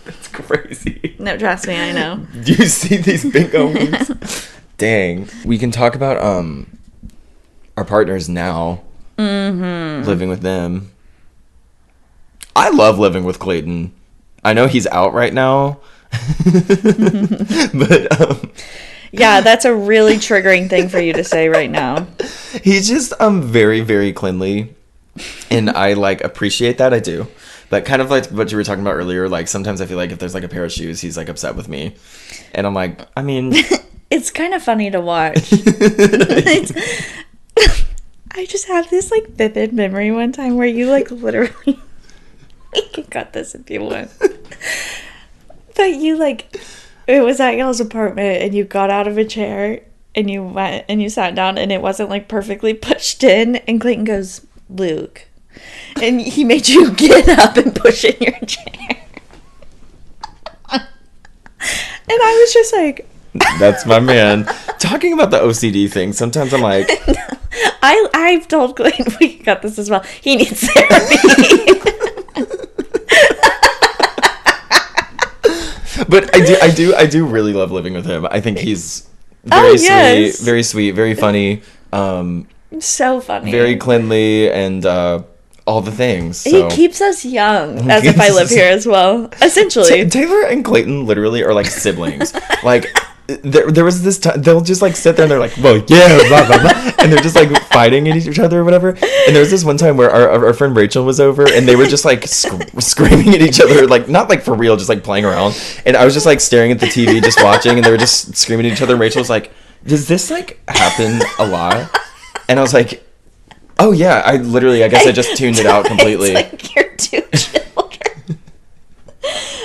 Speaker 1: That's crazy.
Speaker 2: No, trust me, I know.
Speaker 1: Do you see these bingo wings? Dang. We can talk about our partners now. Mm-hmm. Living with them. I love living with Clayton. I know he's out right now. But
Speaker 2: Yeah, that's a really triggering thing for you to say right now.
Speaker 1: he's just very, very cleanly. And I like appreciate that. I do. But kind of like what you were talking about earlier, like sometimes I feel like if there's like a pair of shoes, he's like upset with me. And I'm like, I mean,
Speaker 2: It's kind of funny to watch. I just have this like vivid memory one time where you like literally you can cut this if you want. But you like it was at y'all's apartment and you got out of a chair and you went and you sat down and it wasn't like perfectly pushed in and Clayton goes, Luke. And he made you get up and push in your chair. And I was just like,
Speaker 1: that's my man. Talking about the OCD thing, sometimes I'm like,
Speaker 2: I've told Clayton we got this as well. He needs therapy.
Speaker 1: but I do really love living with him. I think he's very sweet, very funny,
Speaker 2: So funny.
Speaker 1: very cleanly, and all the things. So.
Speaker 2: He keeps us young, as if I live here as well. Essentially.
Speaker 1: Taylor and Clayton literally are like siblings. Like, there was this time, they'll just like sit there and they're like, well, yeah, blah, blah, blah. And they're just like fighting at each other or whatever. And there was this one time where our friend Rachel was over and they were just like screaming at each other, like, not like for real, just like playing around. And I was just like staring at the TV, just watching, and they were just screaming at each other. And Rachel was like, does this like happen a lot? And I was like, oh yeah, I guess I just tuned it out completely.
Speaker 2: It's like you're two children.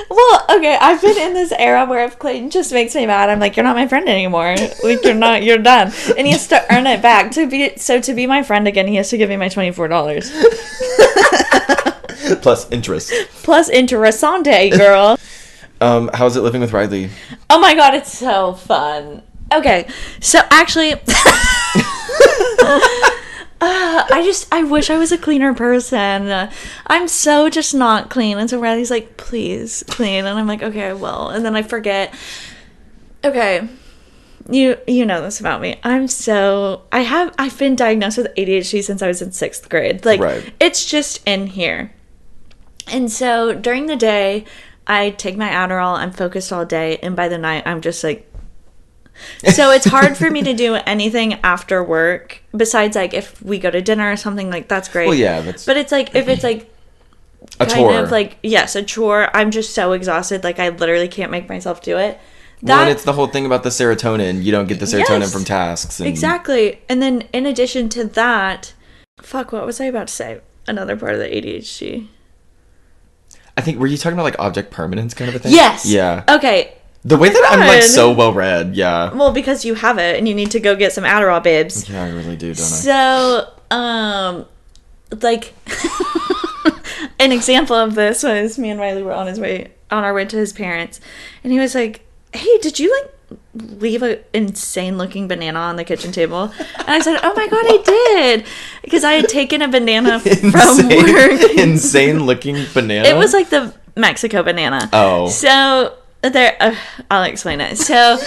Speaker 2: Well, okay, I've been in this era where if Clayton just makes me mad, I'm like, you're not my friend anymore. Like, you're done. And he has to earn it back. To be my friend again, he has to give me my $24.
Speaker 1: Plus interest.
Speaker 2: Plus interessante, girl.
Speaker 1: How's it living with Riley?
Speaker 2: Oh my god, it's so fun. Okay, so actually... I wish I was a cleaner person. I'm so just not clean. And so Riley's like, please clean. And I'm like, okay, I will. And then I forget. Okay. You know this about me. I've been diagnosed with ADHD since I was in 6th grade. Like,
Speaker 1: right.
Speaker 2: It's just in here. And so during the day, I take my Adderall. I'm focused all day. And by the night, I'm just like, so it's hard for me to do anything after work besides like if we go to dinner or something, like that's great.
Speaker 1: Well, yeah,
Speaker 2: but it's like if it's like
Speaker 1: a
Speaker 2: kind
Speaker 1: chore.
Speaker 2: of like, yes, a chore, I'm just so exhausted, like I literally can't make myself do it.
Speaker 1: Well, and it's the whole thing about the serotonin. You don't get the serotonin
Speaker 2: Yes,
Speaker 1: from tasks. And...
Speaker 2: Exactly. And then in addition to that, what was I about to say? Another part of the ADHD.
Speaker 1: I think, were you talking about like object permanence kind of a thing?
Speaker 2: Yes.
Speaker 1: Yeah.
Speaker 2: Okay.
Speaker 1: The way that I'm like
Speaker 2: God.
Speaker 1: so well read, yeah.
Speaker 2: Well, because you have it and you need to go get some Adderall, babes.
Speaker 1: Yeah, I really do, don't I?
Speaker 2: So, like, an example of this was me and Riley were on our way to his parents, and he was like, hey, did you, like, leave an insane-looking banana on the kitchen table? And I said, oh my god, I did! Because I had taken a banana from work.
Speaker 1: Insane-looking banana?
Speaker 2: It was, like, the Mexico banana.
Speaker 1: Oh.
Speaker 2: So... I'll explain it. So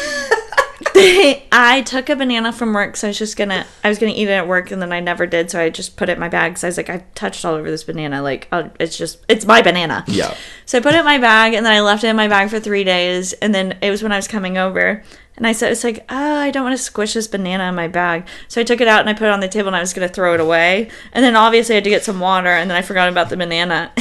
Speaker 2: I took a banana from work, so I was gonna eat it at work, and then I never did, so I just put it in my bag. So I was like, I've touched all over this banana, like it's my banana.
Speaker 1: Yeah.
Speaker 2: So I put it in my bag, and then I left it in my bag for 3 days, and then it was when I was coming over, and I said, it's like, oh, I don't want to squish this banana in my bag. So I took it out and I put it on the table, and I was gonna throw it away, and then obviously I had to get some water, and then I forgot about the banana.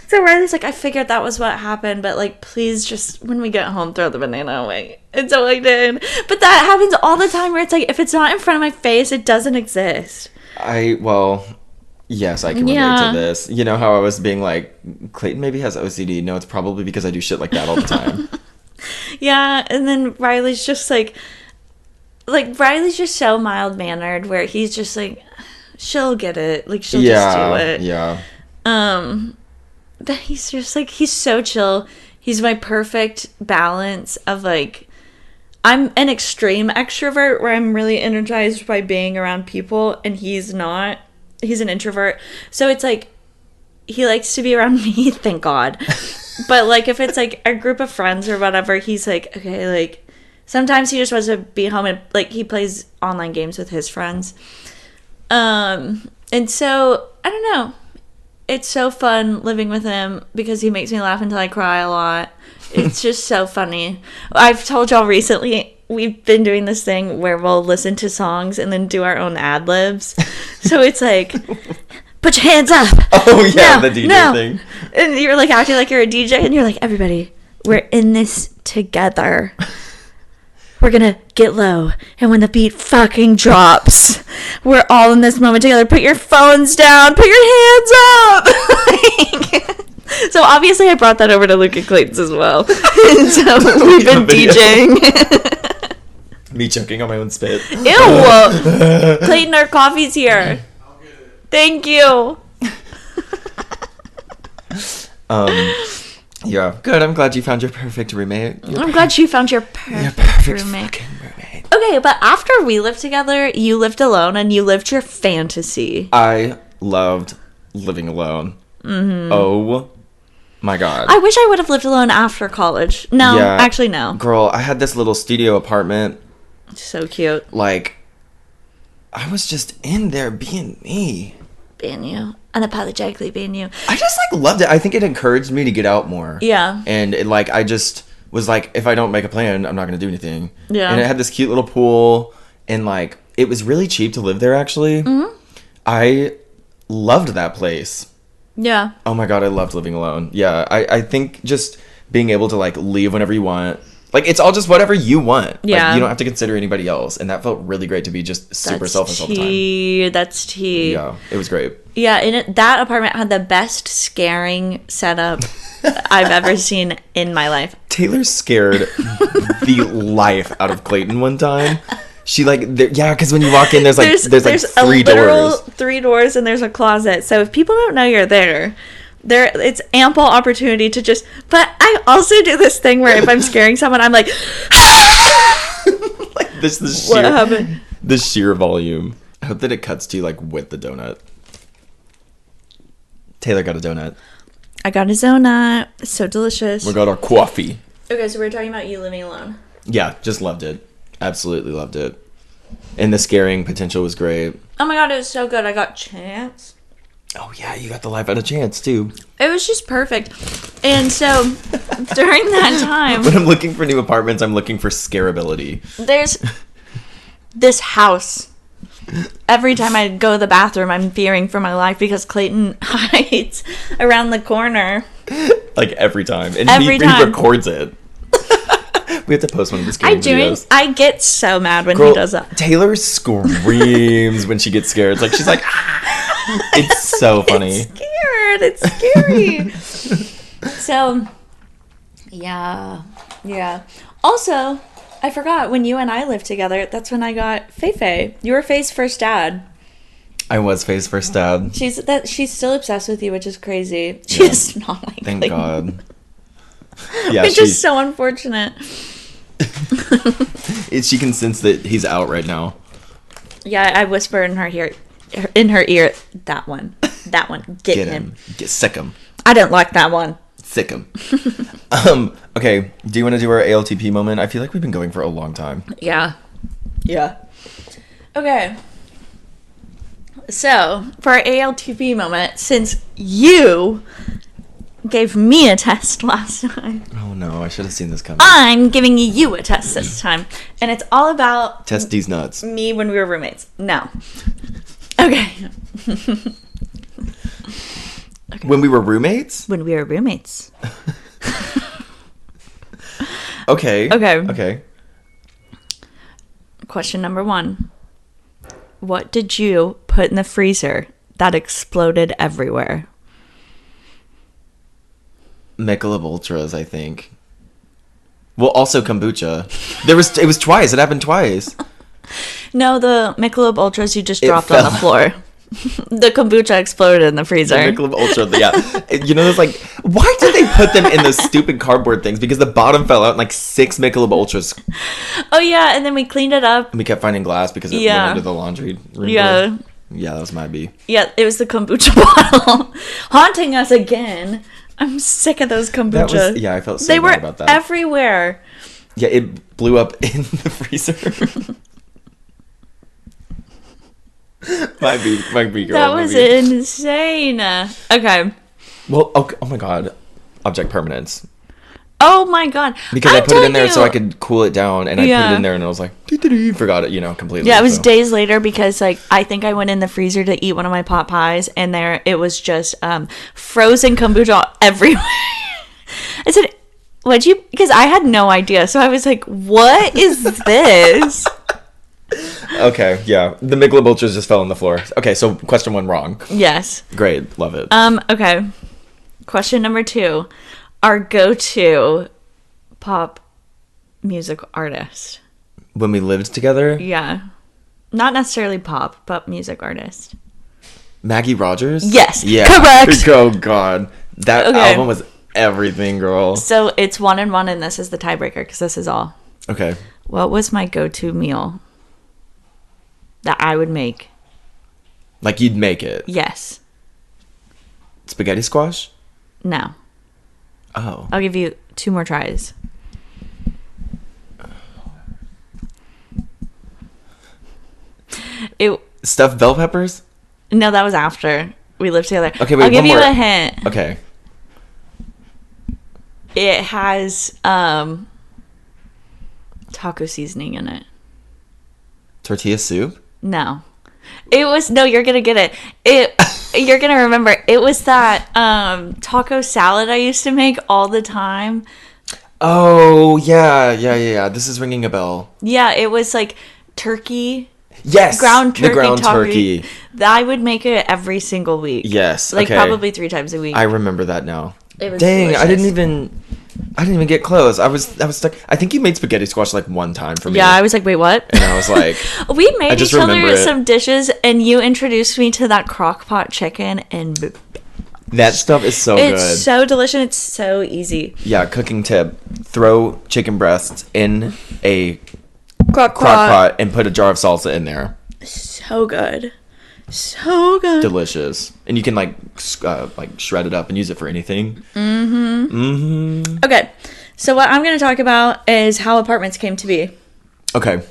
Speaker 2: So Riley's like, I figured that was what happened, but like, please just, when we get home, throw the banana away. And so I did. But that happens all the time where it's like, if it's not in front of my face, it doesn't exist.
Speaker 1: Yes, I can relate to this. You know how I was being like, Clayton maybe has OCD. No, it's probably because I do shit like that all the time.
Speaker 2: Yeah, and then Riley's just like Riley's just so mild-mannered where he's just like, she'll get it. Like, she'll just do it.
Speaker 1: Yeah.
Speaker 2: But he's just like, he's so chill. He's my perfect balance of like, I'm an extreme extrovert where I'm really energized by being around people, and he's not. He's an introvert. So it's like, he likes to be around me, thank God. But like, if it's like a group of friends or whatever, he's like, okay, like, sometimes he just wants to be home and like, he plays online games with his friends. And so, I don't know. it's so fun living with him because he makes me laugh until I cry a lot. It's just so funny. I've told y'all recently, we've been doing this thing where we'll listen to songs and then do our own ad libs. So it's like, put your hands up.
Speaker 1: Oh yeah, the DJ thing.
Speaker 2: And you're like acting like you're a DJ, and you're like, everybody, we're in this together. We're gonna get low, and when the beat fucking drops, we're all in this moment together. Put your phones down, put your hands up. So obviously I brought that over to Luke and Clayton's as well. And so we've been DJing.
Speaker 1: Me choking on my own spit.
Speaker 2: Ew! Clayton, our coffee's here. Thank you.
Speaker 1: Yeah, good. I'm glad you found your perfect roommate.
Speaker 2: I'm glad you found your perfect roommate.
Speaker 1: Fucking roommate.
Speaker 2: Okay, but after we lived together, you lived alone and you lived your fantasy.
Speaker 1: I loved living alone. Mm-hmm. Oh my god.
Speaker 2: I wish I would have lived alone after college. No,
Speaker 1: Yeah.
Speaker 2: actually no.
Speaker 1: Girl, I had this little studio apartment.
Speaker 2: So cute.
Speaker 1: Like, I was just in there being me.
Speaker 2: Being you. Unapologetically being you.
Speaker 1: I just like loved it. I think it encouraged me to get out more.
Speaker 2: Yeah.
Speaker 1: And it, like, I just was like, if I don't make a plan, I'm not going to do anything.
Speaker 2: Yeah.
Speaker 1: And it had this cute little pool. And like, it was really cheap to live there, actually. Mm-hmm. I loved that place.
Speaker 2: Yeah.
Speaker 1: Oh my god, I loved living alone. Yeah, I think just being able to like leave whenever you want. Like, it's all just whatever you want.
Speaker 2: Yeah.
Speaker 1: Like, you don't have to consider anybody else. And that felt really great to be just super selfish all the time.
Speaker 2: That's tea.
Speaker 1: Yeah, it was great.
Speaker 2: Yeah, and that apartment had the best scaring setup I've ever seen in my life.
Speaker 1: Taylor scared the life out of Clayton one time. She because when you walk in, there's like three doors.
Speaker 2: 3 doors, and there's a closet. So if people don't know you're there, it's ample opportunity to just. But I also do this thing where if I'm scaring someone, I'm like,
Speaker 1: like this
Speaker 2: what happened?
Speaker 1: The sheer volume. I hope that it cuts to you like with the donut. Taylor got a donut.
Speaker 2: I got a donut. It's so delicious.
Speaker 1: We got our coffee.
Speaker 2: Okay, so we're talking about you living alone.
Speaker 1: Yeah, just loved it. Absolutely loved it. And the scaring potential was great.
Speaker 2: Oh my god, it was so good. I got Chance.
Speaker 1: Oh yeah, you got the life out of Chance too.
Speaker 2: It was just perfect. And so during that time,
Speaker 1: when I'm looking for new apartments, I'm looking for scarability.
Speaker 2: There's this house. Every time I go to the bathroom, I'm fearing for my life because Clayton hides around the corner.
Speaker 1: Like every time. And
Speaker 2: every time.
Speaker 1: He records it. We have to post one of the scary videos.
Speaker 2: I get so mad when he does that.
Speaker 1: Taylor screams when she gets scared. She's like, ah! It's so funny.
Speaker 2: It's scary. So, yeah. Also, I forgot, when you and I lived together, that's when I got Feifei. You were Faye's first dad.
Speaker 1: I was Faye's first dad.
Speaker 2: She's still obsessed with you, which is crazy. She's not like
Speaker 1: Thank
Speaker 2: Clayton.
Speaker 1: God. Yeah,
Speaker 2: it's just so unfortunate.
Speaker 1: She can sense that he's out right now.
Speaker 2: Yeah, I whisper in her ear, that one, get him,
Speaker 1: sick him.
Speaker 2: I didn't like that one.
Speaker 1: Sick him. Okay, do you want to do our ALTP moment? I feel like we've been going for a long time.
Speaker 2: Yeah. Okay. So, for our ALTP moment, since you gave me a test last time.
Speaker 1: Oh no, I should have seen this coming.
Speaker 2: I'm giving you a test this time. And it's all about...
Speaker 1: Test these nuts.
Speaker 2: Me when we were roommates. No. Okay.
Speaker 1: When we were roommates?
Speaker 2: When we were roommates.
Speaker 1: Okay.
Speaker 2: Question number 1. What did you put in the freezer that exploded everywhere?
Speaker 1: Michelob Ultras, I think. Well, also kombucha. It was twice. It happened twice.
Speaker 2: No, the Michelob Ultras you just dropped on the floor. The kombucha exploded in the freezer.
Speaker 1: The Michelob Ultra, yeah. You know, there's like, why did they put them in those stupid cardboard things? Because the bottom fell out and like 6 Michelob Ultras.
Speaker 2: Oh yeah, and then we cleaned it up.
Speaker 1: And we kept finding glass because it went under the laundry room.
Speaker 2: Yeah.
Speaker 1: Yeah, that was my B.
Speaker 2: Yeah, it was the kombucha bottle haunting us again. I'm sick of those kombucha.
Speaker 1: I felt so bad about that.
Speaker 2: They were everywhere.
Speaker 1: Yeah, it blew up in the freezer. Might be girl.
Speaker 2: That was
Speaker 1: maybe.
Speaker 2: insane. Okay.
Speaker 1: Well, okay, oh my god. Object permanence.
Speaker 2: Oh my god.
Speaker 1: Because I put it in there so I
Speaker 2: could.
Speaker 1: could cool it down, and I put
Speaker 2: Yeah.
Speaker 1: it in there, and I was like, doo-doo-doo, forgot it, completely.
Speaker 2: Yeah, it was
Speaker 1: so.
Speaker 2: days later because like I think I went in the freezer to eat one of my pot pies, and there it was just frozen kombucha everywhere. I said, "What'd you?" Because I had no idea, so I was like, "What is this?"
Speaker 1: Okay, yeah. The Michelob Ultras just fell on the floor. Okay, so question 1 wrong.
Speaker 2: Yes.
Speaker 1: Great, love it.
Speaker 2: Okay. Question number 2. Our go-to pop music artist.
Speaker 1: When we lived together,
Speaker 2: Yeah. Not necessarily pop, but music artist.
Speaker 1: Maggie Rogers?
Speaker 2: Yes,
Speaker 1: Yeah.
Speaker 2: correct.
Speaker 1: Oh, God. That
Speaker 2: Okay.
Speaker 1: album was everything, girl.
Speaker 2: So it's 1 and 1, and this is the tiebreaker because this is all.
Speaker 1: Okay.
Speaker 2: What was my go-to meal that I would make?
Speaker 1: Like, you'd make it.
Speaker 2: Yes.
Speaker 1: Spaghetti squash?
Speaker 2: No.
Speaker 1: Oh.
Speaker 2: I'll give you 2 more tries. It
Speaker 1: Stuffed bell peppers?
Speaker 2: No, that was after we lived together.
Speaker 1: Okay, wait,
Speaker 2: I'll give
Speaker 1: one
Speaker 2: you
Speaker 1: more.
Speaker 2: a hint.
Speaker 1: Okay.
Speaker 2: It has taco seasoning in it.
Speaker 1: Tortilla soup?
Speaker 2: No. It was no, you're gonna get it. You're gonna remember. It was that taco salad I used to make all the time.
Speaker 1: Oh, yeah. This is ringing a bell.
Speaker 2: Yeah, it was like turkey,
Speaker 1: Yes.
Speaker 2: ground turkey,
Speaker 1: The ground
Speaker 2: taco.
Speaker 1: turkey.
Speaker 2: I would make it every single week.
Speaker 1: Yes.
Speaker 2: Like
Speaker 1: okay.
Speaker 2: probably 3 times a week.
Speaker 1: I remember that now.
Speaker 2: It was
Speaker 1: Dang, I
Speaker 2: delicious.
Speaker 1: didn't even get close. I was stuck. I think you made spaghetti squash like 1 time for me.
Speaker 2: Yeah, I was like, wait, what?
Speaker 1: And I was like,
Speaker 2: We
Speaker 1: I
Speaker 2: made
Speaker 1: just
Speaker 2: each
Speaker 1: remember
Speaker 2: other
Speaker 1: it.
Speaker 2: some dishes, and you introduced me to that crock pot chicken, and
Speaker 1: that stuff is so
Speaker 2: it's
Speaker 1: good.
Speaker 2: so delicious. It's so easy.
Speaker 1: Yeah, cooking tip. Throw chicken breasts in a
Speaker 2: Crock
Speaker 1: crock pot and put a jar of salsa in there.
Speaker 2: So good. So good.
Speaker 1: Delicious. And you can like shred it up and use it for anything.
Speaker 2: Okay, so what I'm going to talk about is how apartments came to be.
Speaker 1: Okay.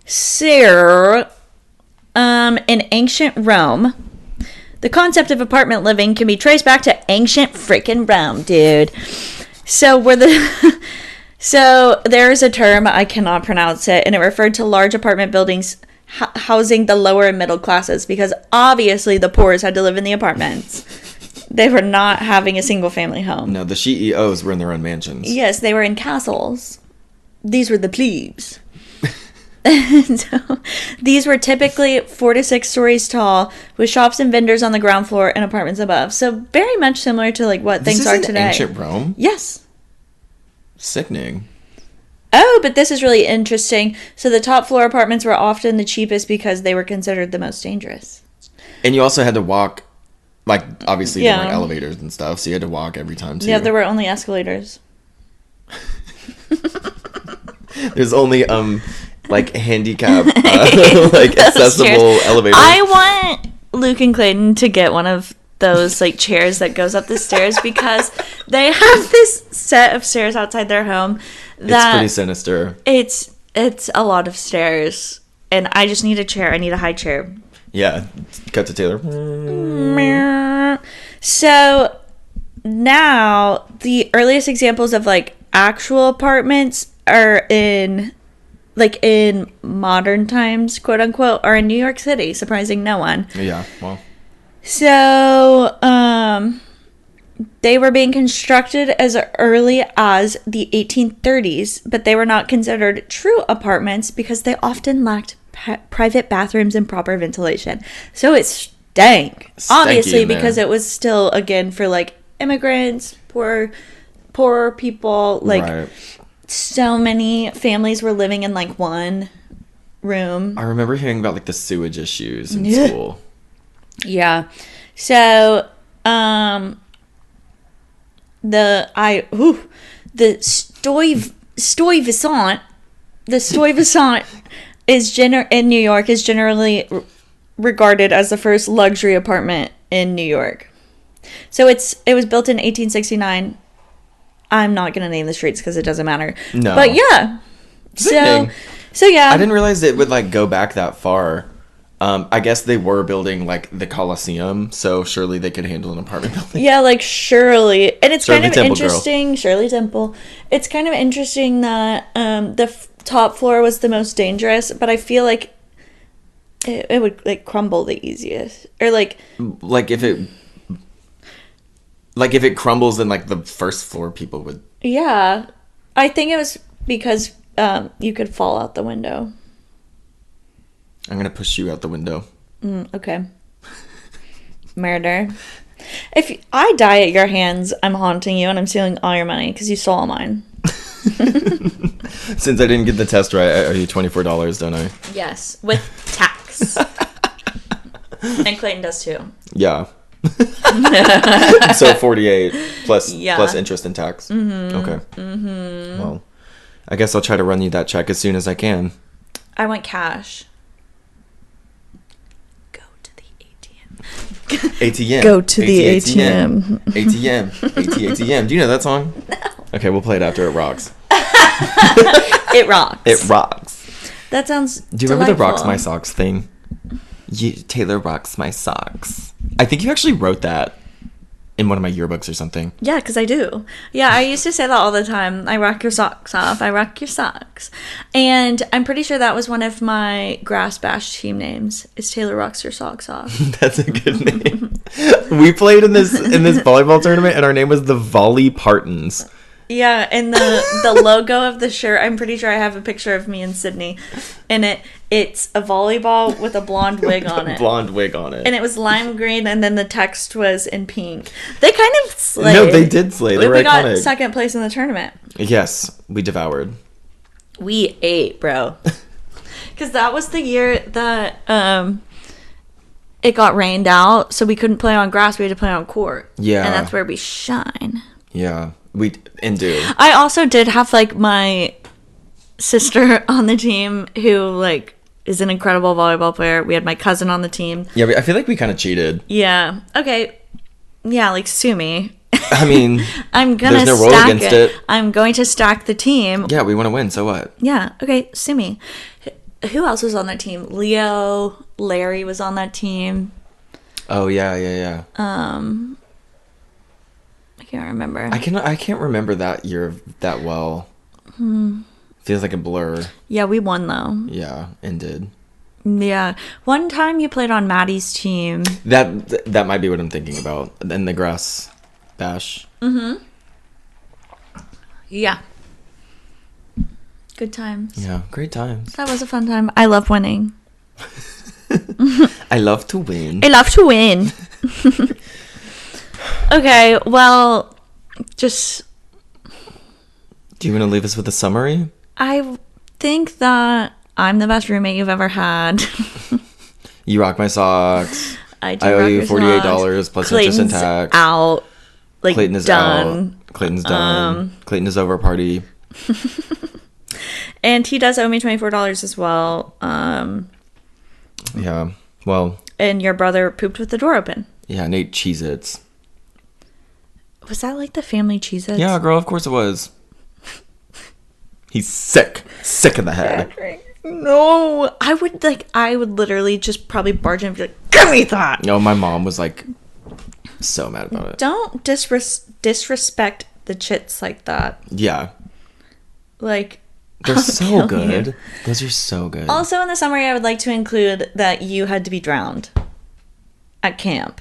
Speaker 2: So, in ancient Rome, the concept of apartment living can be traced back to ancient freaking Rome, dude. So so there's a term, I cannot pronounce it, and it referred to large apartment buildings housing the lower and middle classes, because obviously the poorest had to live in the apartments. They were not having a single family home.
Speaker 1: No, the CEOs were in their own mansions.
Speaker 2: Yes, they were in castles. These were the plebes. So, these were typically 4 to 6 stories tall, with shops and vendors on the ground floor and apartments above. So very much similar to like what
Speaker 1: This
Speaker 2: things
Speaker 1: is
Speaker 2: are
Speaker 1: in
Speaker 2: today.
Speaker 1: ancient Rome?
Speaker 2: Yes.
Speaker 1: Sickening.
Speaker 2: Oh, but this is really interesting. So the top floor apartments were often the cheapest because they were considered the most dangerous.
Speaker 1: And you also had to walk, like, obviously there
Speaker 2: Yeah.
Speaker 1: weren't elevators and stuff, so you had to walk every time, too.
Speaker 2: Yeah, there were only escalators.
Speaker 1: There's only, like, handicap, like, accessible
Speaker 2: Stairs.
Speaker 1: elevators.
Speaker 2: I want Luke and Clayton to get one of those like chairs that goes up the stairs, because they have this set of stairs outside their home
Speaker 1: It's
Speaker 2: that
Speaker 1: pretty sinister.
Speaker 2: it's a lot of stairs, and I just need a chair. I need a high chair.
Speaker 1: Yeah. Cut to Taylor.
Speaker 2: So now the earliest examples of like actual apartments are in modern times, quote unquote, are in New York City, surprising no one.
Speaker 1: Yeah, well.
Speaker 2: So, they were being constructed as early as the 1830s, but they were not considered true apartments because they often lacked private bathrooms and proper ventilation. So it stank, obviously,
Speaker 1: in there.
Speaker 2: because it was still, again, for like immigrants, poor people, like
Speaker 1: Right.
Speaker 2: so many families were living in like one room.
Speaker 1: I remember hearing about, like, the sewage issues in
Speaker 2: Yeah.
Speaker 1: school.
Speaker 2: Yeah. So, the Stuyvesant is in New York is generally regarded as the first luxury apartment in New York. So it was built in 1869. I'm not going to name the streets because it doesn't matter.
Speaker 1: No.
Speaker 2: But yeah.
Speaker 1: Sickening.
Speaker 2: So yeah.
Speaker 1: I didn't realize it would, like, go back that far. I guess they were building like the Coliseum, so surely they could handle an apartment building.
Speaker 2: Yeah, like Shirley. And it's
Speaker 1: Shirley
Speaker 2: kind of
Speaker 1: Temple girl.
Speaker 2: interesting. Shirley Temple. It's kind of interesting that top floor was the most dangerous, but I feel like it would like crumble the easiest. Or like
Speaker 1: Like if it crumbles, then like the first floor people would.
Speaker 2: yeah. I think it was because you could fall out the window.
Speaker 1: I'm gonna push you out the window.
Speaker 2: Okay. Murder. If I die at your hands, I'm haunting you and I'm stealing all your money because you stole all mine.
Speaker 1: Since I didn't get the test right, I owe you $24, don't I?
Speaker 2: Yes, with tax. And Clayton does too.
Speaker 1: Yeah. So 48 plus
Speaker 2: Yeah.
Speaker 1: plus interest and tax. Okay. Well, I guess I'll try to run you that check as soon as I can.
Speaker 2: I want cash. Go to the ATM.
Speaker 1: ATM.
Speaker 2: Go to the ATM.
Speaker 1: ATM. ATM. Do you know that song? No. Okay, we'll play it after it rocks.
Speaker 2: It rocks.
Speaker 1: It rocks.
Speaker 2: That sounds
Speaker 1: Do you remember the
Speaker 2: delightful.
Speaker 1: Rocks My Socks thing? Taylor rocks my socks. I think you actually wrote that in one of my yearbooks or something.
Speaker 2: Yeah, because I do. Yeah, I used to say that all the time. I rock your socks off. I rock your socks. And I'm pretty sure that was one of my Grass Bash team names. Is Taylor rocks your socks off.
Speaker 1: That's a good name. We played in this volleyball tournament, and our name was the Volley Partons.
Speaker 2: Yeah, and the logo of the shirt, I'm pretty sure I have a picture of me and Sydney. And it's a volleyball with a blonde wig on it.
Speaker 1: Blonde wig on it.
Speaker 2: And it was lime green, and then the text was in pink. They kind of slayed.
Speaker 1: No, they did slay. They were
Speaker 2: We got
Speaker 1: iconic.
Speaker 2: second place in the tournament.
Speaker 1: Yes, we devoured.
Speaker 2: We ate, bro. Because that was the year that it got rained out, so we couldn't play on grass. We had to play on court.
Speaker 1: Yeah.
Speaker 2: And that's where we shine.
Speaker 1: Yeah, we do.
Speaker 2: I also did have, like, my sister on the team who, like, is an incredible volleyball player. We had my cousin on the team.
Speaker 1: Yeah, I feel like we kind of cheated.
Speaker 2: Yeah. Okay. Yeah, like, sue me.
Speaker 1: I mean,
Speaker 2: I'm gonna
Speaker 1: there's no rule
Speaker 2: stack
Speaker 1: against
Speaker 2: it.
Speaker 1: it.
Speaker 2: I'm going to stack the team.
Speaker 1: Yeah, we want to win, so what?
Speaker 2: Yeah. Okay. Sue me. Who else was on that team? Leo, Larry was on that team.
Speaker 1: Oh, yeah.
Speaker 2: I can't remember.
Speaker 1: I can't remember that year that well. Feels like a blur.
Speaker 2: Yeah, we won though.
Speaker 1: Yeah, and did.
Speaker 2: Yeah. One time you played on Maddie's team.
Speaker 1: That might be what I'm thinking about. In the Grass Bash.
Speaker 2: Yeah. Good times.
Speaker 1: Yeah, great times.
Speaker 2: That was a fun time. I love winning.
Speaker 1: I love to win.
Speaker 2: I love to win. Okay, well, just...
Speaker 1: Do you want to leave us with a summary?
Speaker 2: I think that I'm the best roommate you've ever had.
Speaker 1: You rock my socks.
Speaker 2: I
Speaker 1: I owe
Speaker 2: rock
Speaker 1: you
Speaker 2: your
Speaker 1: $48
Speaker 2: socks.
Speaker 1: plus
Speaker 2: Clayton's
Speaker 1: interest and tax.
Speaker 2: out. Like,
Speaker 1: Clayton is
Speaker 2: done.
Speaker 1: out. Clayton's done. Clayton is over party.
Speaker 2: And he does owe me $24 as well.
Speaker 1: Yeah. Well,
Speaker 2: And your brother pooped with the door open.
Speaker 1: yeah, and ate Cheez-Its.
Speaker 2: Was that like the family Cheez-Its?
Speaker 1: Yeah, girl, of course it was. He's sick. Sick in the head.
Speaker 2: No. I would literally just probably barge in and be like, give me that.
Speaker 1: No, my mom was like so mad about it.
Speaker 2: Don't disrespect the chits like that.
Speaker 1: Yeah.
Speaker 2: Like,
Speaker 1: They're
Speaker 2: I'll
Speaker 1: so
Speaker 2: kill
Speaker 1: good.
Speaker 2: you.
Speaker 1: Those are so good.
Speaker 2: Also, in the summary, I would like to include that you had to be drowned at camp.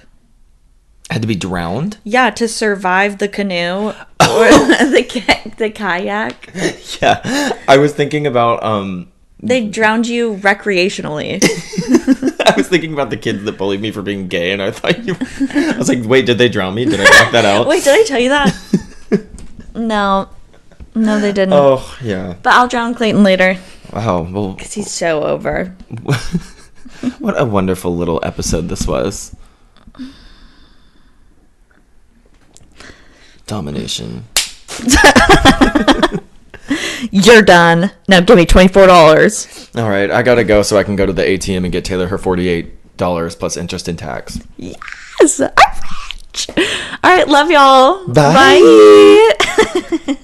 Speaker 1: Had to be drowned?
Speaker 2: Yeah, to survive the canoe or the kayak.
Speaker 1: Yeah. I was thinking about
Speaker 2: They drowned you recreationally.
Speaker 1: I was thinking about the kids that bullied me for being gay, and I thought I was like, wait, did they drown me? Did I block that out?
Speaker 2: Wait, did I tell you that? No, they didn't.
Speaker 1: Oh, yeah.
Speaker 2: But I'll drown Clayton later
Speaker 1: Wow. Well,
Speaker 2: because he's so over.
Speaker 1: what a wonderful little episode this was. Domination.
Speaker 2: You're done. Now give me $24.
Speaker 1: All right, I gotta go so I can go to the ATM and get Taylor her $48 plus interest and tax.
Speaker 2: Yes, I'm rich. All right, love y'all.
Speaker 1: Bye.
Speaker 2: Bye.